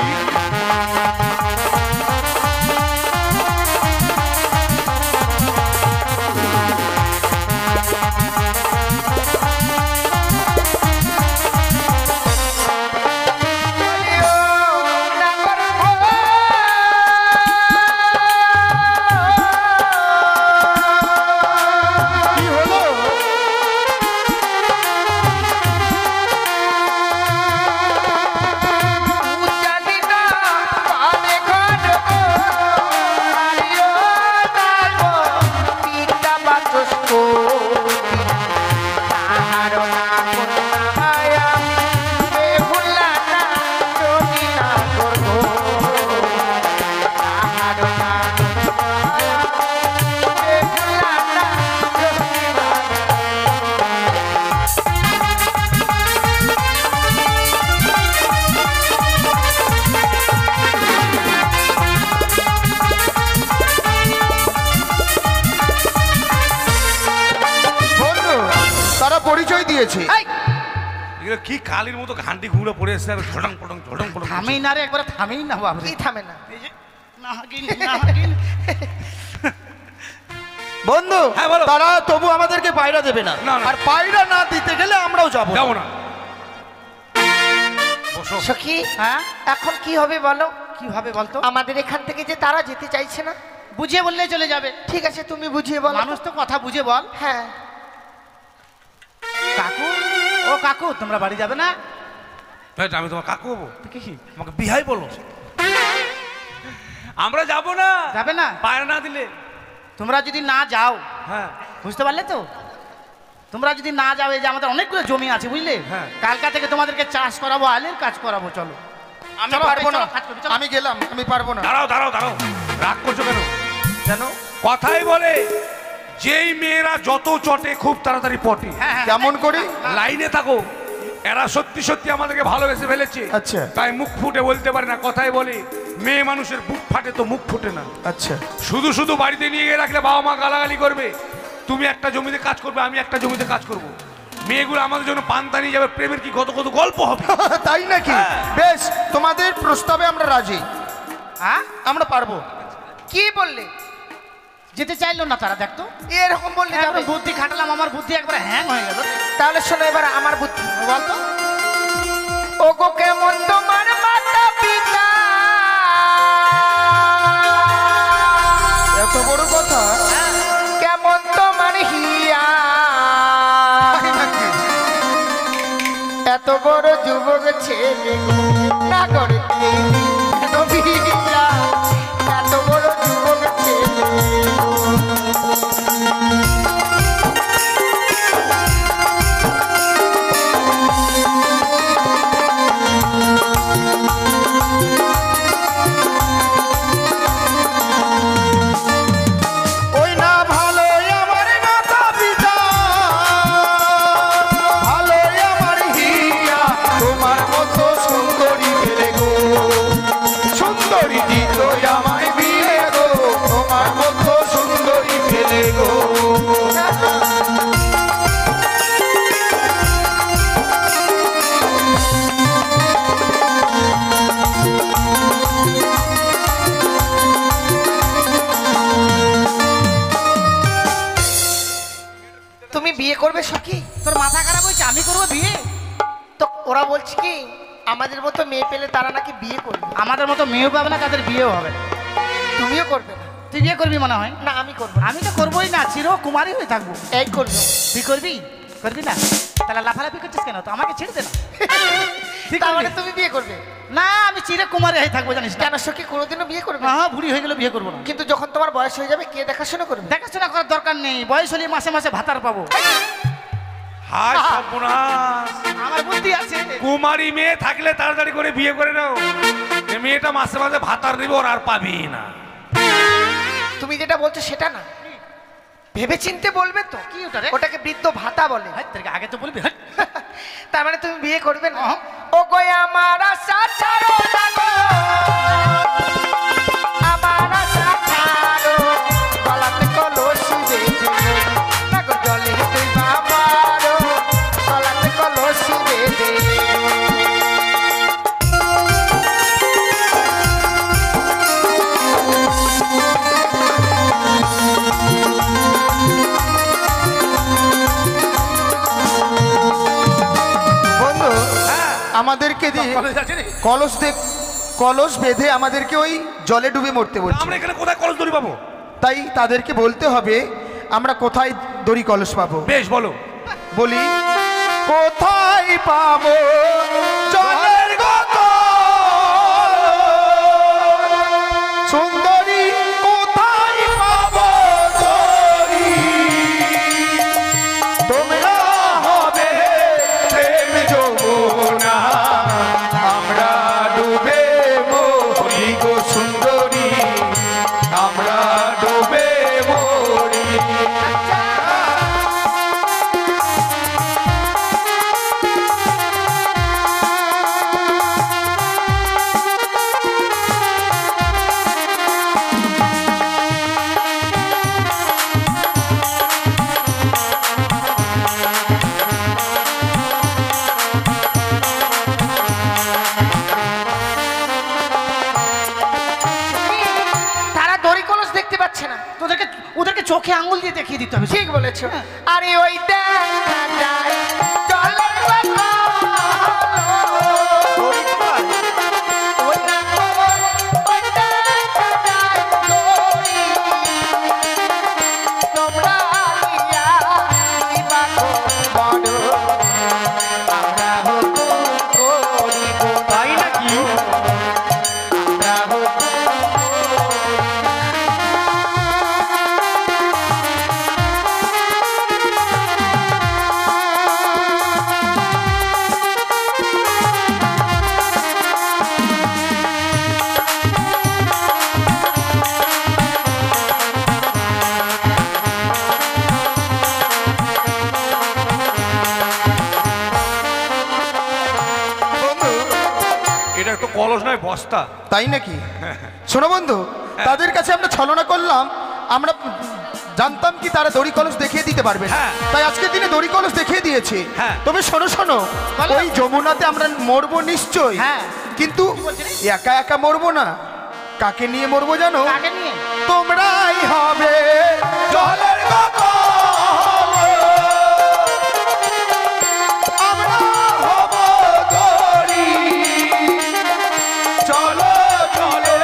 [SPEAKER 4] পরিচয় দিয়েছে।
[SPEAKER 1] এগুলো কি কালির মতো ঘান্টি ঘুরে পড়ে এসছে আর ঝটং পটং ঝটং পটং।
[SPEAKER 2] থামেই না রে একবার থামেই না বাবরে।
[SPEAKER 4] কি থামে না
[SPEAKER 2] এই যে নাহাগিন নাহাগিন।
[SPEAKER 4] বন্ধু?
[SPEAKER 1] হ্যাঁ, বলো।
[SPEAKER 4] তারা তবু আমাদেরকে পায়রা দেবে না,
[SPEAKER 1] না, না।
[SPEAKER 4] আর পায়রা না দিতে গেলে আমরাও যাবো
[SPEAKER 1] যাবো না। বসো।
[SPEAKER 4] সখী,
[SPEAKER 2] হ্যাঁ
[SPEAKER 4] এখন কি হবে বলো?
[SPEAKER 2] কি হবে বলতো?
[SPEAKER 4] আমাদের এখান থেকে যে তারা যেতে চাইছে না।
[SPEAKER 2] বুঝিয়ে বললেই চলে যাবে।
[SPEAKER 4] ঠিক আছে, তুমি বুঝিয়ে বলো।
[SPEAKER 2] মানুষ তো কথা বুঝে বল।
[SPEAKER 4] হ্যাঁ,
[SPEAKER 2] কাকু ও কাকু তোমরা বাড়ি যাবে না?
[SPEAKER 1] এই, আমি তোমার কাকু হবো?
[SPEAKER 2] কি
[SPEAKER 1] আমাকে বিহাই বলো। আমরা যাবো না।
[SPEAKER 2] যাবে না?
[SPEAKER 1] পায়রা না দিলে।
[SPEAKER 2] তোমরা যদি না যাও,
[SPEAKER 1] হ্যাঁ
[SPEAKER 2] বুঝতে পারলে তো? তোমরা যদি না যাও, এই যে আমাদের অনেকগুলো জমি আছে বুঝলে,
[SPEAKER 1] হ্যাঁ।
[SPEAKER 2] কালকা থেকে তোমাদেরকে চাষ করাবো, আলের কাজ করাবো। চলো
[SPEAKER 4] আমি
[SPEAKER 2] চলো,
[SPEAKER 4] পারবো না।
[SPEAKER 2] চলো, কাজ করবি, চলো।
[SPEAKER 4] আমি গেলাম, আমি পারবো না।
[SPEAKER 1] দাঁড়াও দাঁড়াও দাঁড়াও, রাগ করছো কেন?
[SPEAKER 4] কেন?
[SPEAKER 1] কথাই বলে যেই মেয়েরা যত চটে খুব তাড়াতাড়ি পটে।
[SPEAKER 2] হ্যাঁ হ্যাঁ
[SPEAKER 4] কেমন করে?
[SPEAKER 1] লাইনে থাকো। এরা সত্যি সত্যি আমাদেরকে ভালোবেসে ফেলেছে।
[SPEAKER 4] আচ্ছা।
[SPEAKER 1] তাই মুখ ফুটে বলতে পারে না। কথাই বলে মেয়ে মানুষের বুক ফাটে তো মুখ ফুটে না।
[SPEAKER 4] আচ্ছা,
[SPEAKER 1] শুধু শুধু বাড়িতে নিয়ে গিয়ে রাখলে বাবা মা গালাগালি করবে। তুমি একটা জমিতে কাজ করবে, আমি একটা জমিতে কাজ করব। মেয়েগুলো আমাদের জন্য পান্তা নিয়ে যাবে, প্রেমের কি কত কত গল্প হবে।
[SPEAKER 4] তাই নাকি?
[SPEAKER 1] হ্যাঁ।
[SPEAKER 4] বেশ, তোমাদের প্রস্তাবে আমরা রাজি।
[SPEAKER 2] হ্যাঁ
[SPEAKER 4] আমরা পারবো। কি বললে?
[SPEAKER 2] যেতে চাইলো না তারা, দেখতো
[SPEAKER 4] এরকম বললে যাবে?
[SPEAKER 2] একবার বুদ্ধি খাটালাম, আমার বুদ্ধি একবার হ্যাং হয়ে গেল।
[SPEAKER 4] তাহলে শোনো এবার আমার বুদ্ধি।
[SPEAKER 2] বলতো
[SPEAKER 4] ওগো কেমন তোমার মাতা পিতা? এত বড় কথা? কেমন তোমার হিয়া? এত বড় যুবক ছেলে নাগরিক নবীরা, এত বড় যুবক ছেলে। ওই না ভালোই আমার মাতা পিতা, ভালোই আমার হিয়া, তোমার মতো সুন্দরী পেলে গো, সুন্দরী দিত আমায় বিয়ে গো, তোমার মতো সুন্দরী পেলে গো। তুমি বিয়ে করবে সখী?
[SPEAKER 2] তোর মাথা খারাপ হয়েছে? আমি করবো বিয়ে?
[SPEAKER 4] তো ওরা বলছে কি আমাদের মতো মেয়ে পেলে তারা নাকি বিয়ে করবে।
[SPEAKER 2] আমাদের মতো মেয়েও পাবে না, তাদের বিয়েও হবে না।
[SPEAKER 4] তুমিও করবে না?
[SPEAKER 2] তুই বিয়ে করবি মনে হয়?
[SPEAKER 4] না, আমি করবো না।
[SPEAKER 2] আমি তো করবোই না, চির কুমারী হয়ে থাকবো।
[SPEAKER 4] এই করবো।
[SPEAKER 2] তুই করবি? করবি না? তাহলে লাফালাফি করছিস কেন? তো আমাকে ছেড়ে দে না। ঠিক
[SPEAKER 4] তার
[SPEAKER 2] করবি?
[SPEAKER 4] মানে তুমি বিয়ে করবে
[SPEAKER 2] না, আমি চিরে কুমারে হয়ে থাকবো, জানিস না?
[SPEAKER 4] কেন? সখী কোনোদিনও বিয়ে করবে
[SPEAKER 2] হ্যাঁ, বুড়ি হয়ে গেলে বিয়ে করবো না।
[SPEAKER 4] কিন্তু যখন তোমার বয়স হয়ে যাবে কে দেখাশোনা করবে?
[SPEAKER 2] দেখাশোনা করার দরকার নেই, বয়স হলে মাসে মাসে ভাতার পাবো।
[SPEAKER 1] হায় সর্বনাশ,
[SPEAKER 2] আমার বুদ্ধি আছে।
[SPEAKER 1] কুমারী মেয়ে থাকলে তাড়াতাড়ি করে বিয়ে করে নাও। এ মেয়েটা মাসে মাসে ভাতার দিবে, ওর আর পাবি না।
[SPEAKER 4] তুমি যেটা বলছো সেটা না, ভেবে চিনতে বলবে তো।
[SPEAKER 2] কি ওটা রে?
[SPEAKER 4] ওটাকে বৃদ্ধ ভাতা বলে।
[SPEAKER 2] হাই, তোর আগে তো বলবি। হাই।
[SPEAKER 4] তার মানে তুমি বিয়ে করবে না?
[SPEAKER 2] হ্যাঁ।
[SPEAKER 4] ও গো আমার আশা ছাড়ো না গো, আমার আশা ছাড়ো, গলাতে কলসি বেঁধে না গো, জলে তুই বাবারো, গলাতে কলসি বেঁধে। বন্ধু, আমাদেরকে দিয়ে
[SPEAKER 1] কলেজ আছে রে?
[SPEAKER 4] কলস বেঁধে আমাদেরকে ওই জলে ডুবে মরতে বলছে।
[SPEAKER 1] আমরা এখানে কোথায় কলেজ দড়ি পাবো?
[SPEAKER 4] তাই তাদেরকে বলতে হবে আমরা কোথায় দড়ি কলস পাবো।
[SPEAKER 1] বেশ বলো।
[SPEAKER 4] বলি, কোথায় পাবো জলের গত সুন্দরী, কোথায় পাবো দড়ি, তোমরা হবে প্রেম যমুনা, আমরা ডুবে মরি গো সুন্দরী, আমরা ডুবে মরি। তারা দড়ি কলস দেখতে পাচ্ছে না।
[SPEAKER 2] ওদেরকে চোখে আঙ্গুল দিয়ে দেখিয়ে দিতে হবে।
[SPEAKER 4] ঠিক বলেছো। আরে ওই দেখা যায় জলের কথা, ওই দেখো, ওই দেখা যায় দড়ি, তোমরা নিয়া দিবা গো বড়, আমরা হুকুম করিব। তাই নাকি? আমরা হুকুম বন্ধু।
[SPEAKER 1] এটা একটু কলস নয়, বস্তা।
[SPEAKER 4] তাই নাকি? শোনো বন্ধু, তাদের কাছে আমরা ছলনা করলাম, আমরা জানতাম কি তারা দড়ি কলস দেখিয়ে দিতে পারবে না।
[SPEAKER 1] হ্যাঁ।
[SPEAKER 4] তাই আজকের দিনে দড়ি কলস দেখিয়ে দিয়েছে।
[SPEAKER 1] হ্যাঁ।
[SPEAKER 4] তবে শোনো শোনো,
[SPEAKER 2] বলো।
[SPEAKER 4] ওই যমুনাতে আমরা মরবো নিশ্চয়ই,
[SPEAKER 2] হ্যাঁ।
[SPEAKER 4] কিন্তু
[SPEAKER 2] বলছিলে?
[SPEAKER 4] একা একা মরবো না। কাকে নিয়ে মরবো জানো?
[SPEAKER 2] কাকে নিয়ে?
[SPEAKER 4] তোমরাই হবে জলের গগন, আমরা হব দড়ি, চলো চলে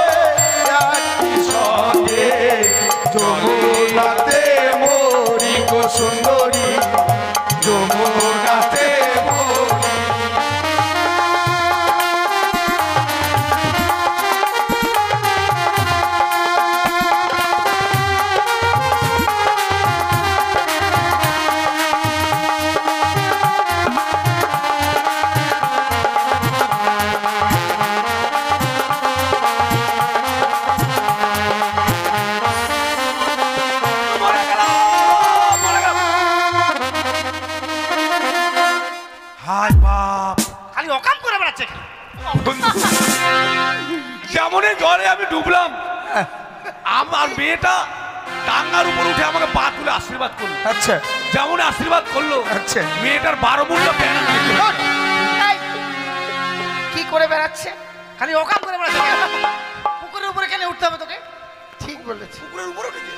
[SPEAKER 4] একই সঙ্গে যমুনাতে মরি গো সুন্দরী, যমুনাতে মরি।
[SPEAKER 1] মরে গেল, মরে গেল। হায় বাপ,
[SPEAKER 2] খালি অকাম করে বেড়াচ্ছে খালি।
[SPEAKER 1] যেমনই জলে আমি ডুবলাম, আমার মেয়েটা ডাঙ্গার উপর উঠে আমাকে পা তুলে আশীর্বাদ করলো।
[SPEAKER 4] আচ্ছা
[SPEAKER 1] যেমন আশীর্বাদ করলো,
[SPEAKER 4] আচ্ছা।
[SPEAKER 1] মেয়েটার 12 মূল্য প্যান
[SPEAKER 4] এই, কি করে বেড়াচ্ছে?
[SPEAKER 2] খালি অকাম করে বেড়াচ্ছে। পুকুরের উপরে কেন উঠতে হবে তোকে?
[SPEAKER 4] ঠিক বলেছে।
[SPEAKER 1] পুকুরের উপরে উঠেছে।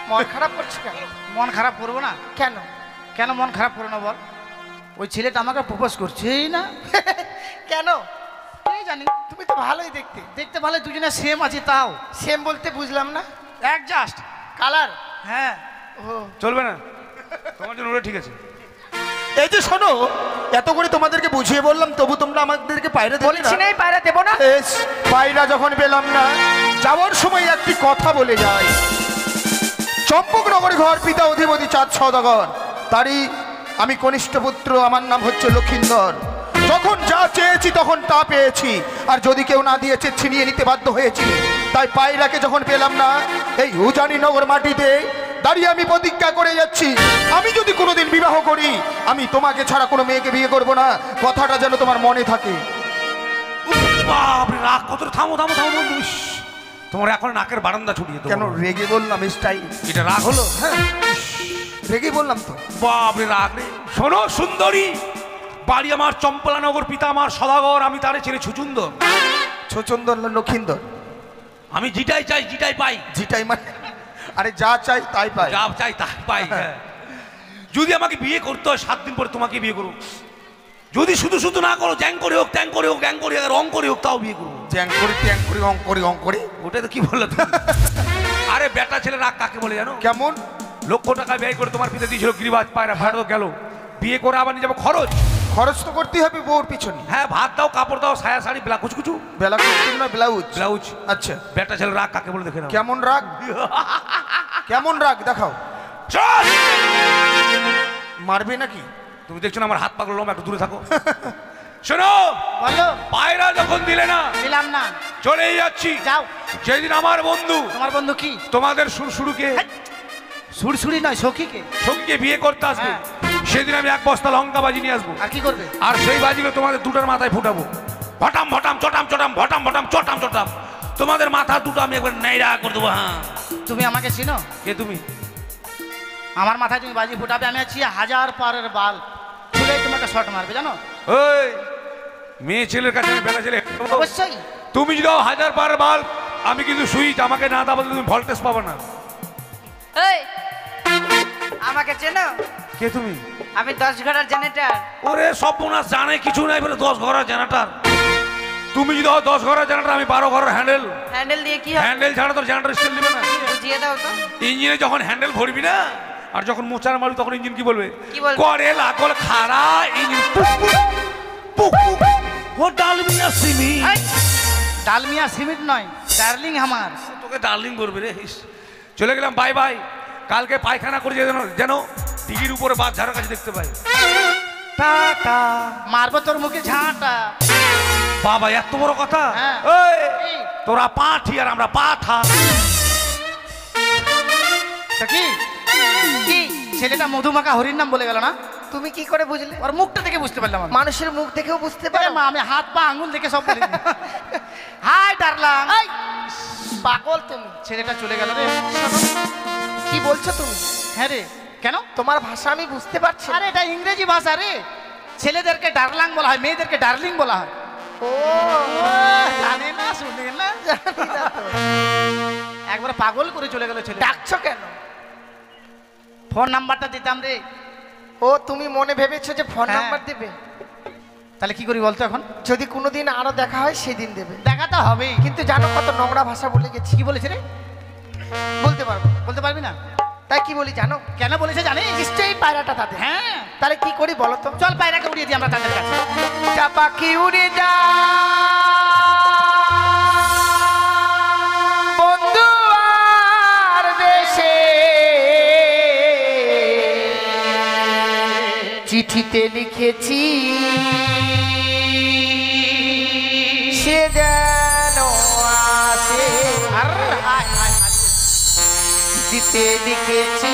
[SPEAKER 4] মন খারাপ করছে কেন?
[SPEAKER 2] মন খারাপ করবো না?
[SPEAKER 4] কেন?
[SPEAKER 2] কেন মন খারাপ করবো না বল? ওই ছেলেটা আমাকে প্রপোজ করছেই না।
[SPEAKER 4] কেন?
[SPEAKER 2] এই জানি,
[SPEAKER 4] তুমি তো ভালোই দেখতে।
[SPEAKER 2] দেখতে ভালো, দুজনে সেম আছে তাও।
[SPEAKER 4] সেম বলতে বুঝলাম না।
[SPEAKER 2] অ্যাডজাস্ট।
[SPEAKER 4] কালার?
[SPEAKER 2] হ্যাঁ।
[SPEAKER 1] চলবে না তোমার জন্য ওটা ঠিক আছে।
[SPEAKER 4] এই যে শোনো, এত করে তোমাদেরকে বুঝিয়ে বললাম, তবু তোমরা আমাদেরকে পায়রা দেবে
[SPEAKER 5] বলছি
[SPEAKER 4] না।
[SPEAKER 5] না এই পায়রা দেবো না।
[SPEAKER 4] বেশ, পায়রা যখন পেলাম না, যাওয়ার সময় একটি কথা বলে যায়। চম্পকনগরে ঘর পিতা অধিপতি চাঁদ সওদাগর, তারই আমি কনিষ্ঠ পুত্র, আমার নাম হচ্ছে লক্ষিন্দর। যখন যা চেয়েছি তখন তা পেয়েছি, আর যদি কেউ না দিয়েছে ছিনিয়ে নিতে বাধ্য হয়েছি। তাই পায়রাকে যখন পেলাম না, এই উজানিনগর মাটিতে দাঁড়িয়ে আমি প্রতিজ্ঞা করে যাচ্ছি, আমি যদি কোনোদিন বিবাহ করি, আমি তোমাকে ছাড়া কোনো মেয়েকে বিয়ে করব না। কথাটা যেন তোমার মনে থাকে।
[SPEAKER 1] বাপরে রাগ কত! থামো থামো থামো বন্ধু, ইস, তোমার এখন নাকের বারান্দা ছুটিয়ে দেবো।
[SPEAKER 4] কেন রেগে বললাম? স্টাইল
[SPEAKER 1] এটা রাগ হলো?
[SPEAKER 4] হ্যাঁ, রেগে বললাম তো।
[SPEAKER 1] বাপরে রাগ রে! শোনো সুন্দরী, বাড়ি আমার চম্পলানগর, পিতা আমার সদাগর, আমি তারে ছেলে ছুচুন্দর।
[SPEAKER 4] ছচন্দর লক্ষিন্দর,
[SPEAKER 1] আমি যেটাই চাই যেটাই পাই।
[SPEAKER 4] যেটাই মানে, আরে যা চাই তাই পাই।
[SPEAKER 1] যা চাই তাই পাই। হ্যাঁ। যদি আমাকে বিয়ে করতে হয় 7 দিন পরে তোমাকে বিয়ে করবো। যদি শুধু শুধু না করো, জ্যাং করে হোক, ট্যাং করে হোক, গ্যাং করে হোক, রং করে হোক, তাও বিয়ে করবো।
[SPEAKER 4] জ্যাং করে ট্যাং করে অং করে অং করে,
[SPEAKER 1] ওটা তো কি বললো তুমি? আরে বেটা ছেলে রাগ কাকে বলে জানো?
[SPEAKER 4] কেমন?
[SPEAKER 1] লক্ষ টাকা ব্যয় করে তোমার পিতা দিয়েছিল গিরিবাজ পায়রা, ভাড়া গেল, বিয়ে করে আবার নিয়ে যাবো খরচ।
[SPEAKER 4] খরচ তো করতেই হবে বউর পিছনে।
[SPEAKER 1] হ্যাঁ, ভাত দাও, কাপড় দাও, সায়া শাড়ি, ব্লা কুচকুচু
[SPEAKER 4] বেলা করতে না ব্লাউজ।
[SPEAKER 1] ব্লাউজ।
[SPEAKER 4] আচ্ছা,
[SPEAKER 1] বেটা ছেলে রাগ কাকে বলে দেখে নাও।
[SPEAKER 4] কেমন রাগ? কেমন রাগ দেখাও।
[SPEAKER 1] চল!
[SPEAKER 4] মারবে নাকি?
[SPEAKER 1] তুমি দেখছো না আমার হাত পাগল, একটু দূরে থাকো। শোনো,
[SPEAKER 2] বলো।
[SPEAKER 1] পায়রা যখন দিলে না,
[SPEAKER 2] দিলাম না।
[SPEAKER 1] চলেই যাচ্ছি।
[SPEAKER 2] যাও।
[SPEAKER 1] যেদিন আমার বন্ধু,
[SPEAKER 2] তোমার বন্ধু কি?
[SPEAKER 1] তোমাদের সুরসুরুকে,
[SPEAKER 2] সুরসুরি নয়, সখীকে।
[SPEAKER 1] সখীকে বিয়ে করতে আসবে,
[SPEAKER 2] হ্যাঁ।
[SPEAKER 1] সেদিন আমি 1 বস্তা লঙ্কা বাজি নিয়ে আসবো।
[SPEAKER 2] আর কি করবে?
[SPEAKER 1] আর সেই বাজিগুলো তোমাদের দুটার মাথায় ফুটাবো। ভটাম ভটাম চটাম চটাম, ভটাম ভটাম চটাম চটাম, তোমাদের মাথা দুটো আমি একবার নাইরা করে দেবো। হ্যাঁ।
[SPEAKER 2] তুমি আমাকে চিনো?
[SPEAKER 1] কে তুমি?
[SPEAKER 2] আমার মাথায় তুমি বাজি ফুটাবে, আমি আছি 1000 পারের বাল, ছুলে তোমাকে শট মারবে, জানো?
[SPEAKER 1] ওই মেয়ে ছেলের কাছে আমি বেটা ছেলে।
[SPEAKER 2] অবশ্যই।
[SPEAKER 1] তুমি যদি 1000 বার বাল, আমি কিন্তু সুইচ, আমাকে না দাবালে তুমি ভোল্টেজ পাবে না।
[SPEAKER 3] এই, আমাকে চেনো?
[SPEAKER 1] কে তুমি?
[SPEAKER 3] আমি 10 ঘড়ার জেনারেটর।
[SPEAKER 1] ওরে সব বোনাস জানে কিছু নাই বলে 10 ঘরের জেনারেটর। তুমি যদি 10 ঘরের জেনারেটর, আমি 12 ঘরের হ্যান্ডেল।
[SPEAKER 3] হ্যান্ডেল দিয়ে কি হবে?
[SPEAKER 1] হ্যান্ডেল ছাড়া তোর জেনারেটর স্টিল দিবে না।
[SPEAKER 3] বুঝিয়ে দাও তো।
[SPEAKER 1] ইঞ্জিনে যখন হ্যান্ডেল ভরবি না, আর যখন মোচার মারবি, তখন ইঞ্জিন কি বলবে?
[SPEAKER 3] কি বলবে?
[SPEAKER 1] করে লাগল খাড়া ইঞ্জিন পুক পুক পুক পুক। ও ডালমিয়া সিমি।
[SPEAKER 2] এই, ডালমিয়া সিমেন্ট নয়, ডার্লিং আমার।
[SPEAKER 1] তোকে ডার্লিং করবে রে। ইস, চলে গেলাম, বাই বাই। কালকে পায়খানা করে যেন টিকির উপরে বাদ ঝাড়ার কাছে দেখতে পাই। টাটা।
[SPEAKER 2] মারবো তোর মুখে ঝাঁটা।
[SPEAKER 1] বাবা, এত বড় কথা?
[SPEAKER 2] হ্যাঁ।
[SPEAKER 1] এই, তোরা পাঠি আর আমরা পাঠা।
[SPEAKER 2] তা কি কি ছেলেটা মধুমাখা হরির নাম বলে গেল না?
[SPEAKER 5] তুমি কি করে বুঝলে?
[SPEAKER 2] ওর মুখটা দেখে বুঝতে পারলাম আমি।
[SPEAKER 5] মানুষের মুখ দেখেও বুঝতে
[SPEAKER 2] আরে
[SPEAKER 5] পারো?
[SPEAKER 2] মা, আমি হাত পা আঙুল দেখে সব বলি। হাই ডার্লাং।
[SPEAKER 5] পাগল তুমি।
[SPEAKER 2] ছেলেটা চলে গেল রে।
[SPEAKER 5] কি বলছো তুমি?
[SPEAKER 2] হ্যাঁ রে, কেন?
[SPEAKER 5] তোমার ভাষা আমি বুঝতে পারছি না।
[SPEAKER 2] আরে এটা ইংরেজি ভাষা রে। ছেলেদেরকে ডার্লাং বলা হয়, মেয়েদেরকে ডার্লিং বলা হয়।
[SPEAKER 5] ও,
[SPEAKER 2] জানে না, শুনে না,
[SPEAKER 5] জানি না তো।
[SPEAKER 2] একবার পাগল করে চলে গেল ছেলে।
[SPEAKER 5] ডাকছো কেন?
[SPEAKER 2] ফোন নাম্বারটা দিতাম রে।
[SPEAKER 5] ও, তুমি মনে ভেবেছো যে ফোন
[SPEAKER 2] হ্যাঁ।
[SPEAKER 5] নাম্বার দেবে?
[SPEAKER 2] তাহলে কি করি বলতো এখন?
[SPEAKER 5] যদি কোনোদিন আরো দেখা হয় সেদিন দেবে।
[SPEAKER 2] দেখা তো হবেই।
[SPEAKER 5] কিন্তু জানো কত নোংরা ভাষা বলে গেছি?
[SPEAKER 2] কি বলেছে রে?
[SPEAKER 5] বলতে পারবো।
[SPEAKER 2] বলতে পারবি না?
[SPEAKER 5] তাই কি বলি জানো?
[SPEAKER 2] কেন বলেছে জানিস?
[SPEAKER 5] নিশ্চয়ই পায়রাটা তাদের।
[SPEAKER 2] হ্যাঁ,
[SPEAKER 5] তাহলে কি করি বলো তো?
[SPEAKER 2] চল পায়রাকে উড়িয়ে দিই আমরা তাদের কাছে।
[SPEAKER 5] যা পাখি উড়ে যা বন্ধু আর দেশে, চিঠিতে লিখেছি সে যেন আসে।
[SPEAKER 2] আর হায় হায় হায়।
[SPEAKER 5] চিঠিতে লিখেছি